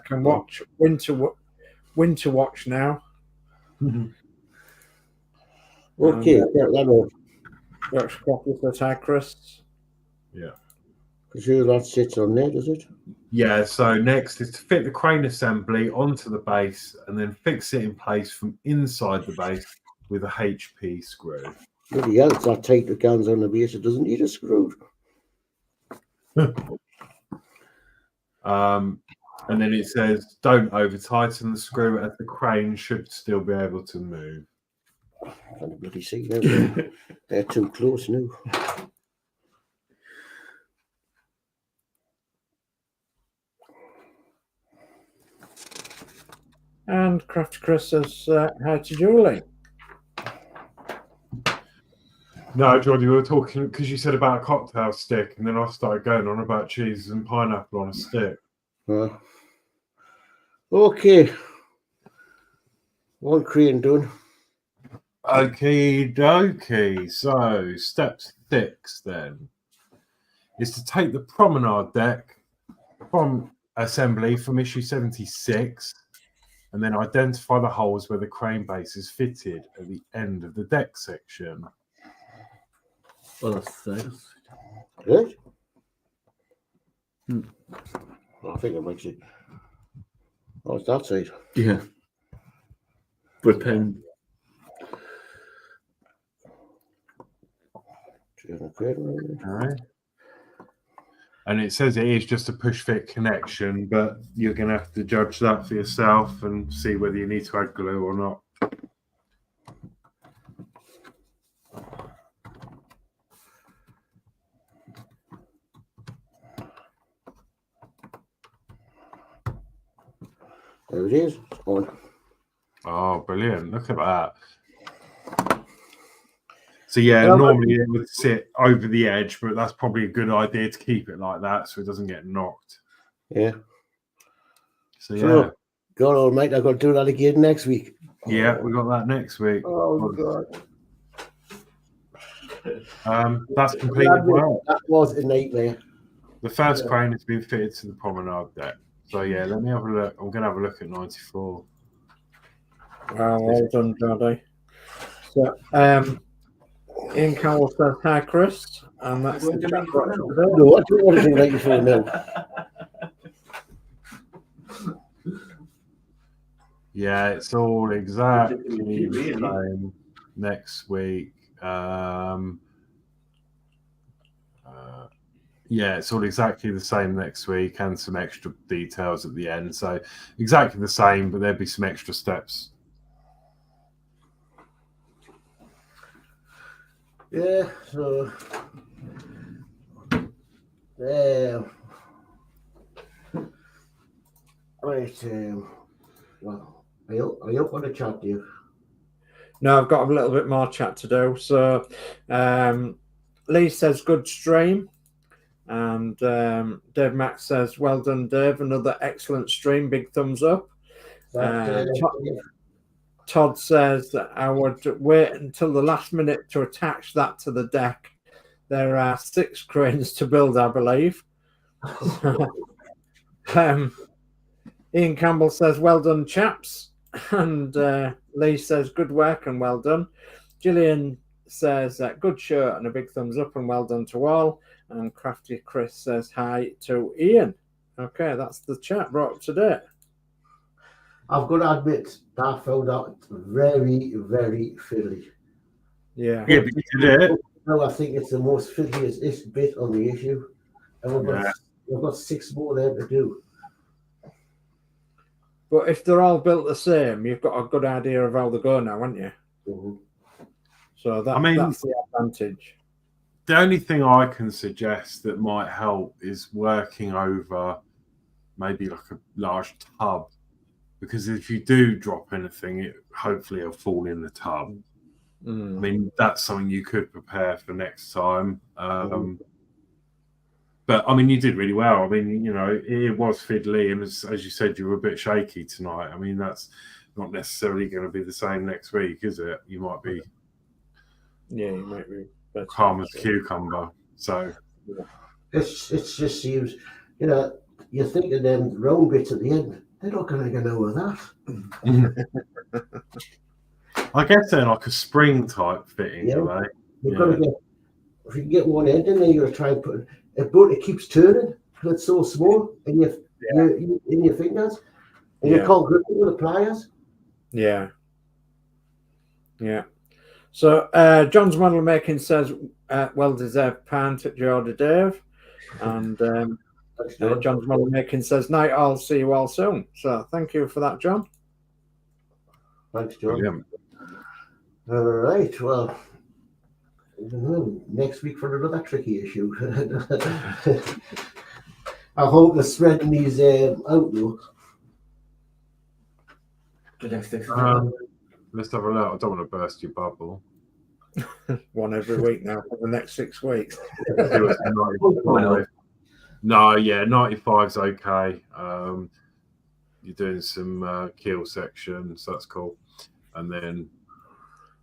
can watch Winter Watch now." Okay, get that off. Yorkshire Crafter says, "Hi, Chris." Yeah. Sure, that sits on there, does it? Yeah, so next is to fit the crane assembly onto the base and then fix it in place from inside the base with a HP screw. Bloody hell, it's that tight the cans on the base, it doesn't need a screw. And then it says, don't over tighten the screw as the crane should still be able to move. Can't bloody see them. They're too close now. And Crafty Chris says, "Hi to Julie." No, Geordie, we were talking because you said about a cocktail stick, and then I started going on about cheese and pineapple on a stick. Okay. One crane done. Okie dokie. So, step 6 then is to take the promenade deck from assembly from issue 76, and then identify the holes where the crane base is fitted at the end of the deck section. Well, that's nice. Good. Hmm. I think it makes it. Oh, it's that side. Yeah. With pen. Okay. And it says it is just a push fit connection, but you're going to have to judge that for yourself and see whether you need to add glue or not. There it is. It's on. Oh, brilliant. Look at that. So, yeah, normally it would sit over the edge, but that's probably a good idea to keep it like that so it doesn't get knocked. Yeah. So, yeah. So, God almighty, I've got to do that again next week. Yeah, we got that next week. Oh, God. That's completed well. That was a nightmare. The first crane has been fitted to the promenade deck. So, yeah, let me have a look. I'm going to have a look at 94. Well done, Geordie. So, Ian Cowell says, hi, Chris. And that's the chat box today. No, I don't want to do 94 now. Yeah, it's all exactly the same next week. Yeah, it's all exactly the same next week and some extra details at the end. So exactly the same, but there'll be some extra steps. Yeah, so right, well, I hope on the chat, Dave. No, I've got a little bit more chat to do. So Lee says, good stream. And Dave Max says, well done, Dave. Another excellent stream. Big thumbs up. Todd says that I would wait until the last minute to attach that to the deck. There are 6 cranes to build, I believe. Ian Campbell says, well done, chaps. And Lee says, good work and well done. Gillian says, good shirt and a big thumbs up and well done to all. And Crafty Chris says, hi to Ian. Okay, that's the chat brought up to date. I've got to admit that I found out very, very fiddly. Yeah. Yeah, but you did it. No, I think it's the most fiddliest bit on the issue. And we've got 6 more there to do. But if they're all built the same, you've got a good idea of how they go now, haven't you? Mm-hmm. So that's the advantage. The only thing I can suggest that might help is working over maybe like a large tub. Because if you do drop anything, hopefully it'll fall in the tub. I mean, that's something you could prepare for next time. But, I mean, you did really well. I mean, you know, it was fiddly. And as you said, you were a bit shaky tonight. I mean, that's not necessarily going to be the same next week, is it? You might be... Yeah, you might be better. Calm as a cucumber. So... It's just seems, you know, you're thinking them round bits at the end, they're not going to get over that. I guess they're like a spring type fitting, Yeah. are they? You've got to get, if you can get one end in there, you're going to try and put it, but it keeps turning because it's so small in your fingers, and you can't grip it with the pliers. Yeah. Yeah. So John's model making says, well deserved pant at Geordie Dave. And John's model making says, night all, see you all soon. So thank you for that, John. Thanks, John. Brilliant. All right, well, next week for another tricky issue. I hope they're spreading these out though. Let's have a look. I don't want to burst your bubble. One every week now for the next 6 weeks. No, yeah, 95's okay. You're doing some keel section, so that's cool. And then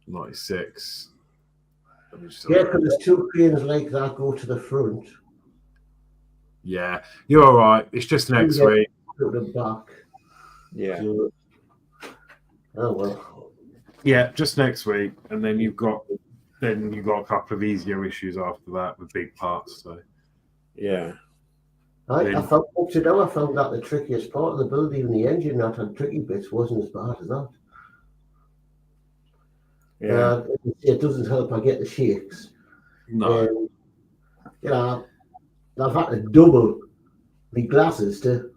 96. Yeah, because there's 2 cranes like that go to the front. Yeah, you're all right. It's just next Yeah. week. Put them back. Yeah. So, oh well. Yeah, just next week, and then you've got a couple of easier issues after that with big parts. So Yeah. I Then- found up to now. I found that the trickiest part of the build, even the engine that had tricky bits, wasn't as bad as that. Yeah. It doesn't help. I get the shakes. no, You know, I've had to double the glasses to,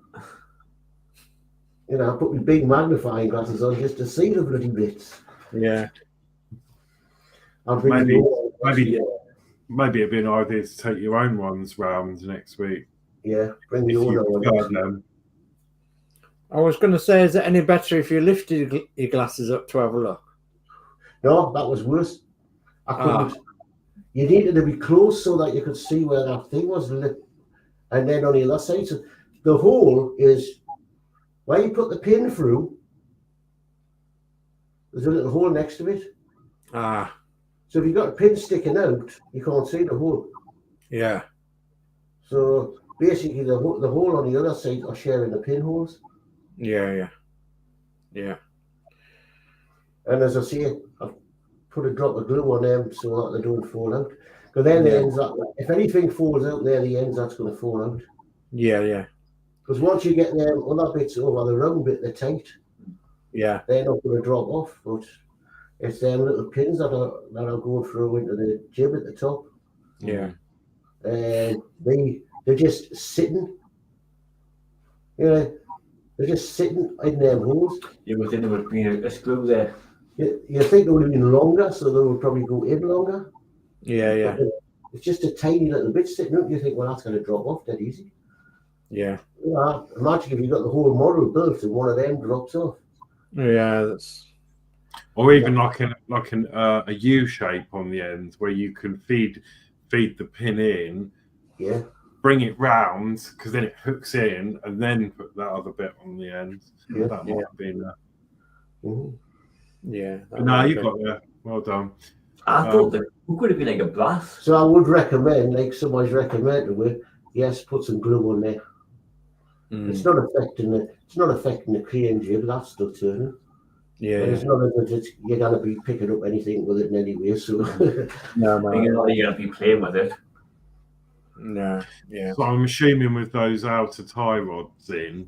put my big magnifying glasses on just to see the bloody bits. Yeah. I'll bring Maybe- you all- maybe it'd be an idea to take your own ones round next week Yeah, bring if the you owner prefer on. them. I was going to say, is it any better if you lifted your glasses up to have a look? No, that was worse. I couldn't. You needed to be close so that you could see where that thing was lit. And then on the other side, so the hole is where you put the pin through. There's a little hole next to it. Ah. So if you've got a pin sticking out, you can't see the hole. Yeah. So basically, the hole on the other side are sharing the pinholes. Yeah. Yeah. Yeah. And as I say, I've put a drop of glue on them so that they don't fall out. Because then the Yeah. ends up, if anything falls out there, the ends that's going to fall out. Yeah. Yeah. Because once you get them other bits over the round bit, they're tight. Yeah. They're not going to drop off. But it's them little pins that are going through into the jib at the top. Yeah. And they're just sitting. They're just sitting in them holes. You would think there would be a screw there. You think they would have been longer, so they would probably go in longer. Yeah. Yeah. But it's just a tiny little bit sitting up. You think, well, that's going to drop off dead easy. Yeah. Imagine if you got the whole model built and one of them drops off. Yeah. That's. Or even like a U shape on the end where you can feed the pin in, Yeah. bring it round because then it hooks in, and then put that other bit on the end. Yeah. That might have been. Mhm. Yeah. But no, you got there. Well done. I thought the hook would have been like a brass. So I would recommend, like somebody's recommended with, yes, put some glue on there. It's not affecting the crane jib. That's still turning. Yeah. And it's not as if you're going to be picking up anything with it in any way. So No. You're not going to be playing with it. No. Yeah. So I'm assuming with those outer tie rods in,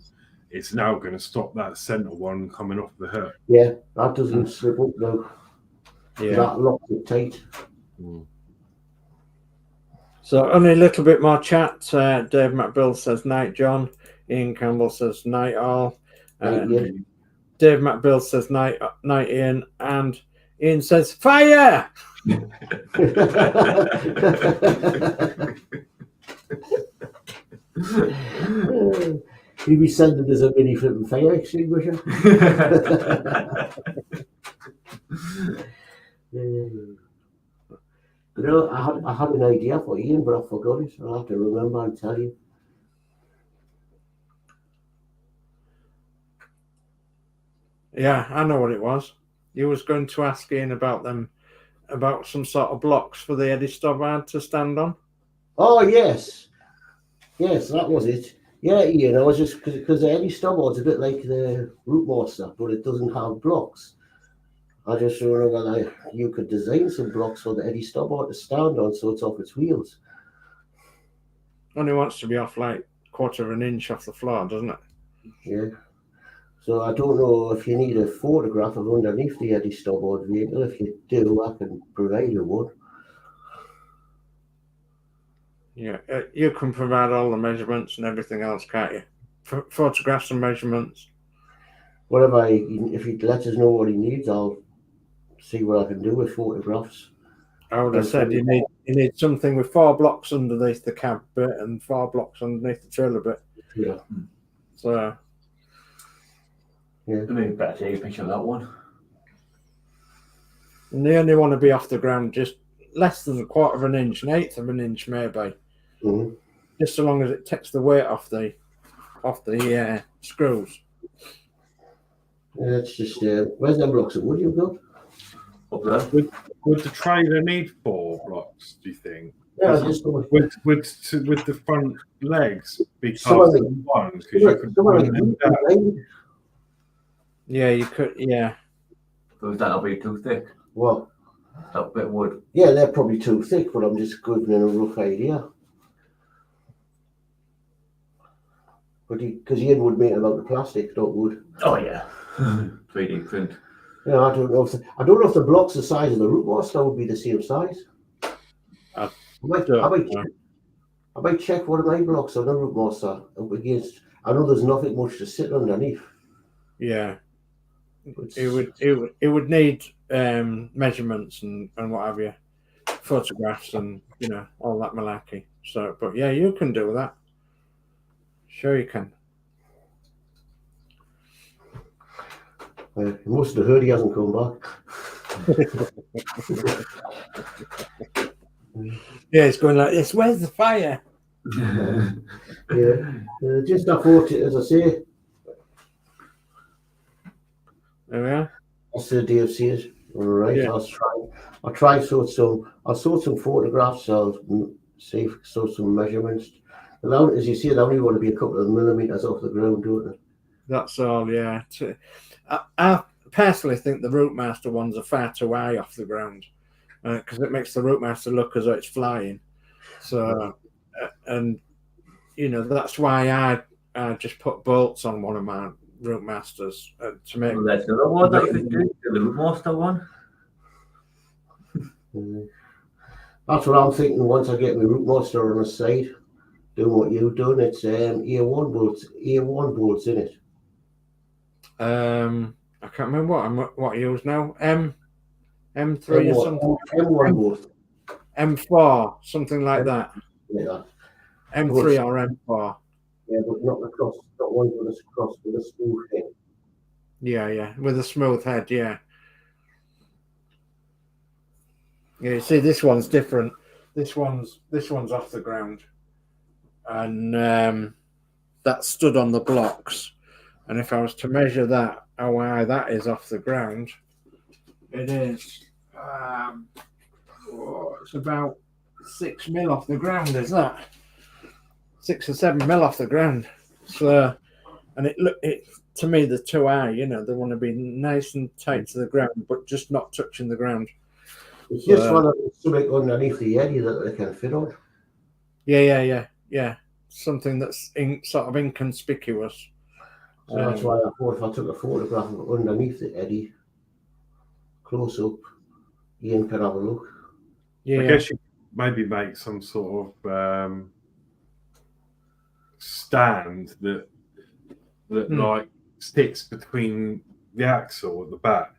it's now going to stop that centre one coming off the hook. yeah, that doesn't slip up now. Yeah. That locks it tight. So only a little bit more chat. Dave McBill says night, John. Ian Campbell says night, all. Night, yeah. Dave McBill says night, Ian, and Ian says fire. He'd be sending us a mini flipping fire extinguisher. I had an idea for Ian, but I forgot it. I'll have to remember and tell you. Yeah, I know what it was. You was going to ask Ian about them, about some sort of blocks for the Eddie Stobbard to stand on. Oh, yes. Yes, that was it. Yeah, Ian, I was just, because the Eddie Stobbard's a bit like the Root Master, but it doesn't have blocks. I just wonder whether you could design some blocks for the Eddie Stobbard to stand on so it's off its wheels. Only wants to be off like quarter of an inch off the floor, doesn't it? Yeah. So I don't know if you need a photograph of underneath the Eddie Stobbard vehicle. If you do, I can provide you one. Yeah, you can provide all the measurements and everything else, can't you? Photographs and measurements. Whatever, if he let us know what he needs, I'll see what I can do with photographs. I would have said you need something with 4 blocks underneath the cab bit and 4 blocks underneath the trailer bit. Yeah. So. Yeah. I mean, better take a picture of that one. And they only want to be off the ground just less than a quarter of an inch, an eighth of an inch maybe. Mm-hmm. Just so long as it takes the weight off the screws. Yeah, it's just where's them blocks of wood you've got? Up there. Would the trailer need 4 blocks, do you think? Yeah, I just thought. with the front legs be Some classed of as one because you could wind them down. Yeah, you could. Yeah. So that'll be too thick. Well, That bit would. yeah, they're probably too thick, but I'm just giving it a rough idea. But because Ian would make them out of plastic, not wood. Oh yeah. 3D print. Yeah, I don't know if the blocks the size of the root master would be the same size. I might check one of my blocks on the root master up against. I know there's nothing much to sit underneath. Yeah. It would need measurements and what have you, photographs and all that malarkey. So, but yeah, you can do that. Sure, you can. He must have heard he hasn't come back. Yeah, it's going like this. Where's the fire? Yeah, just I thought, as I say, There we are. that's the Dave says. All right, Yeah. I'll try sort some photographs. I'll sort some measurements. As you see, they only want to be a couple of millimeters off the ground, don't they? That's all. Yeah. I personally think the Rootmaster ones are far too high off the ground because it makes the Rootmaster look as though it's flying. So, and that's why I just put bolts on one of my Rootmasters to make. Well, that's another one that you could do. The Rootmaster one. That's what I'm thinking. Once I get my root master on the side, doing what you've done, it's A1 bolts in it. I can't remember what I use now. M3 or something. M1 bolts. M4, something like that. Yeah, M3 or M4. yeah, but not one with a cross with a smooth head. Yeah, with a smooth head. Yeah. Yeah, you see, this one's different. This one's off the ground, and that stood on the blocks. And if I was to measure that, how high that is off the ground, it is. It's about 6 mil off the ground. Is that 6 or 7 mil off the ground? So, and it to me they're too high. They want to be nice and tight to the ground, but just not touching the ground. It's just one of something underneath the eddy that they can fit on. Yeah. Something that's sort of inconspicuous. So that's why I thought if I took a photograph of underneath the eddy, close up, Ian can have a look. Yeah. I guess you maybe make some sort of stand that like sticks between the axle at the back.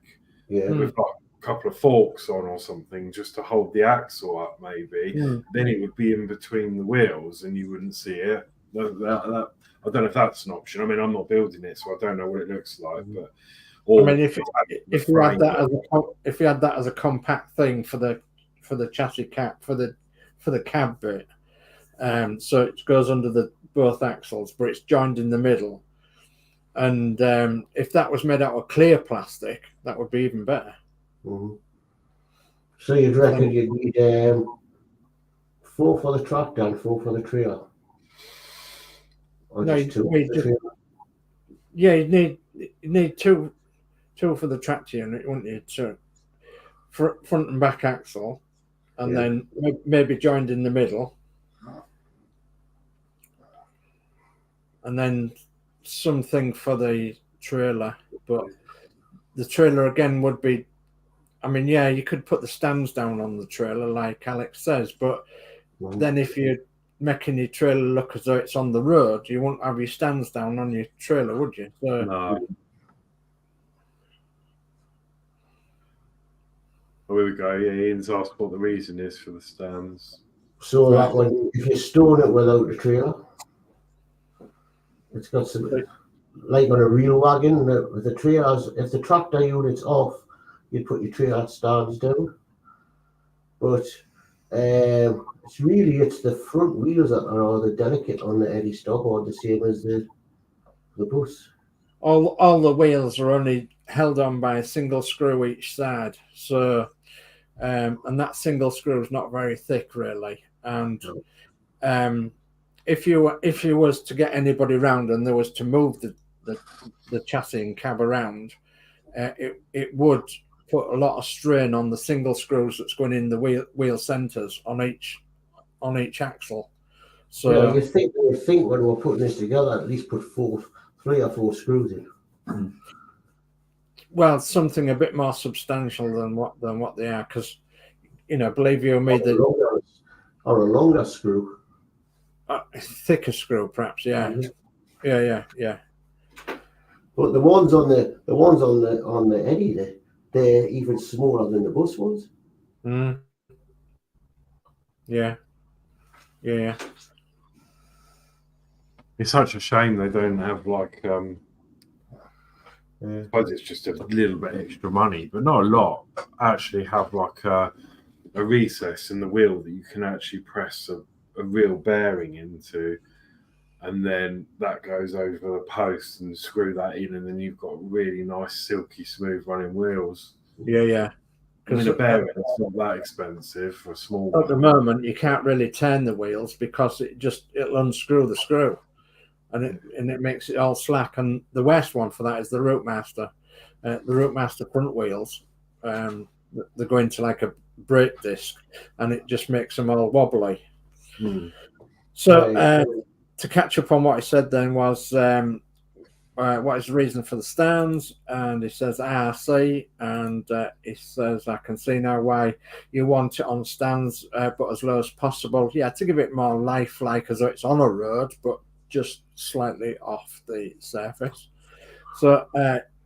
Yeah. With like a couple of forks on or something just to hold the axle up maybe. Then it would be in between the wheels and you wouldn't see it. I don't know if that's an option. I mean, I'm not building it, so I don't know what it looks like. But if you had that as a compact thing for the chassis cap for the cab bit, so it goes under both axles, but it's joined in the middle. And if that was made out of clear plastic, that would be even better. Mm-hmm. So you'd reckon you'd need 4 for the tractor and 4 for the trailer? Or No, just 2 for you'd the trailer? Yeah, you need two for the tractor unit, wouldn't you? So front and back axle, and then maybe joined in the middle, and then something for the trailer. But the trailer again would be, I mean, yeah, you could put the stands down on the trailer like Alex says, but then if you're making your trailer look as though it's on the road, you wouldn't have your stands down on your trailer, would you? So, no. Oh, here we go. Yeah, Ian's asked what the reason is for the stands. So that one, if you're storing it without a trailer, it's got some, like on a real wagon, with the trailers, if the tractor unit's off, you put your trailer stands down. But it's the front wheels that are the delicate on the Eddie stock, or the same as the bus. all the wheels are only held on by a single screw each side. So, and that single screw is not very thick, really. And if you was to get anybody round and there was to move the chassis and cab around, it would put a lot of strain on the single screws that's going in the wheel centers on each axle. So you think when we're putting this together, at least put 3 or 4 screws in. Well, something a bit more substantial than what they are, because believe you me, or a longer screw, thicker screw, perhaps. Yeah, yeah. But the ones on the Eddie, they're even smaller than the bus ones. Yeah. It's such a shame they don't have like. I suppose it's just a little bit extra money, but not a lot. Actually, have like a recess in the wheel that you can actually press a real bearing into, and then that goes over the post and screw that in, and then you've got really nice, silky, smooth running wheels. Yeah. I mean, a bearing is not that expensive for a small one. At the moment, you can't really turn the wheels because it'll unscrew the screw, and it makes it all slack. And the worst one for that is the Routemaster. The Routemaster front wheels, they go into like a brake disc, and it just makes them all wobbly. So to catch up on what I said then was, what is the reason for the stands? And he says RC, and he says, I can see now why you want it on stands, but as low as possible. Yeah, to give it more lifelike, as though it's on a road, but just slightly off the surface. So,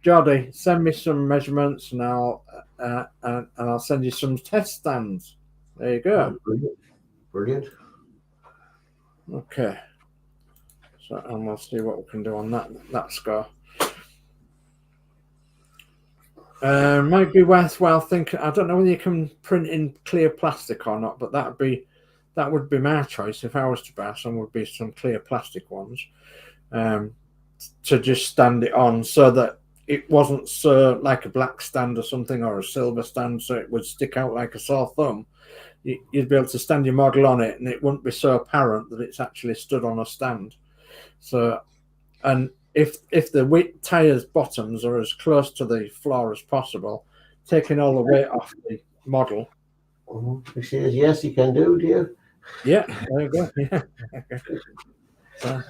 Geordie, send me some measurements, and I'll send you some test stands. There you go. Brilliant. Okay. So, and we'll see what we can do on that score. Might be worthwhile thinking. I don't know whether you can print in clear plastic or not, but that would be my choice if I was to buy some. Would be some clear plastic ones, to just stand it on so that it wasn't so like a black stand or something, or a silver stand, so it would stick out like a sore thumb. You'd be able to stand your model on it, and it wouldn't be so apparent that it's actually stood on a stand. So, and if the tires bottoms are as close to the floor as possible, taking all the weight off the model. He says yes, you can do, dear. Yeah, there you go. Yeah. So,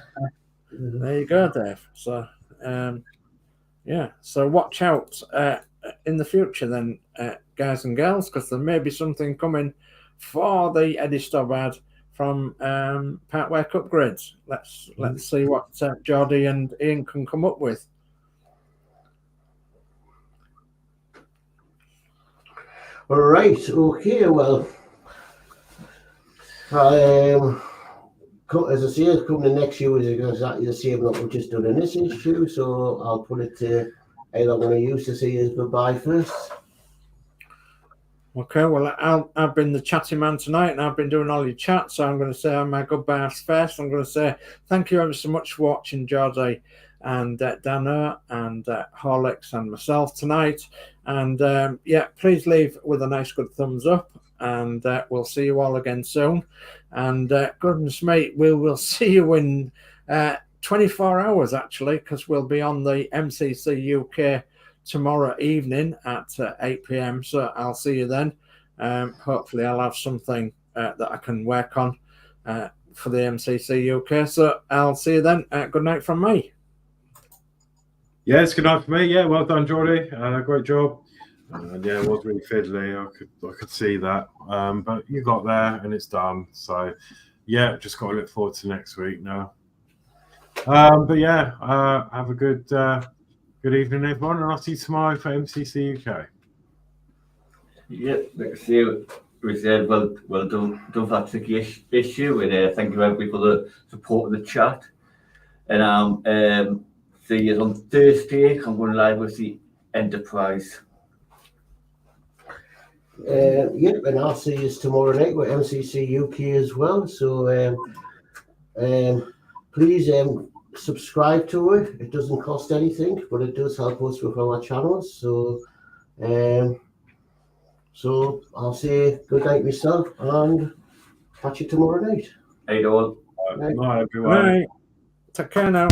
there you go, Dave. So, so watch out in the future then, guys and girls, because there may be something coming for the Eddie Stobbart from Partwork Upgrades. Let's see what Geordie and Ian can come up with. All right, okay, well, as I say, coming the next year is exactly the same that we've just done in this issue, so I'll put it to either one of you to say his goodbye first. Okay, well, I've been the chatty man tonight, and I've been doing all your chat, so I'm going to say my goodbyes first. I'm going to say thank you ever so much for watching, Geordie and Danno and Horlix and myself tonight. And please leave with a nice good thumbs up, and we'll see you all again soon. And goodness me, we'll see you in 24 hours, actually, because we'll be on the MCC UK tomorrow evening at 8 p.m. So I'll see you then. Hopefully I'll have something that I can work on for the MCC UK. So I'll see you then. Good night from me. Yeah, it's good night for me. Yeah, well done, Geordie. Great job. Yeah, it was really fiddly. I could see that. But you got there and it's done. So yeah, just got to look forward to next week now. But yeah, have a good evening, everyone, and I'll see you tomorrow for MCC UK. Yeah, like I say, we said, well done for that tricky issue, and thank you everybody for the support of the chat. And see you on Thursday. I'm going live with the Enterprise. And I'll see you tomorrow night with MCC UK as well. So please subscribe to it. It doesn't cost anything, but it does help us with our channels. So so I'll say good night myself, and Catch you tomorrow night. Hey, all. Right. Night, everyone. Right. Take care now.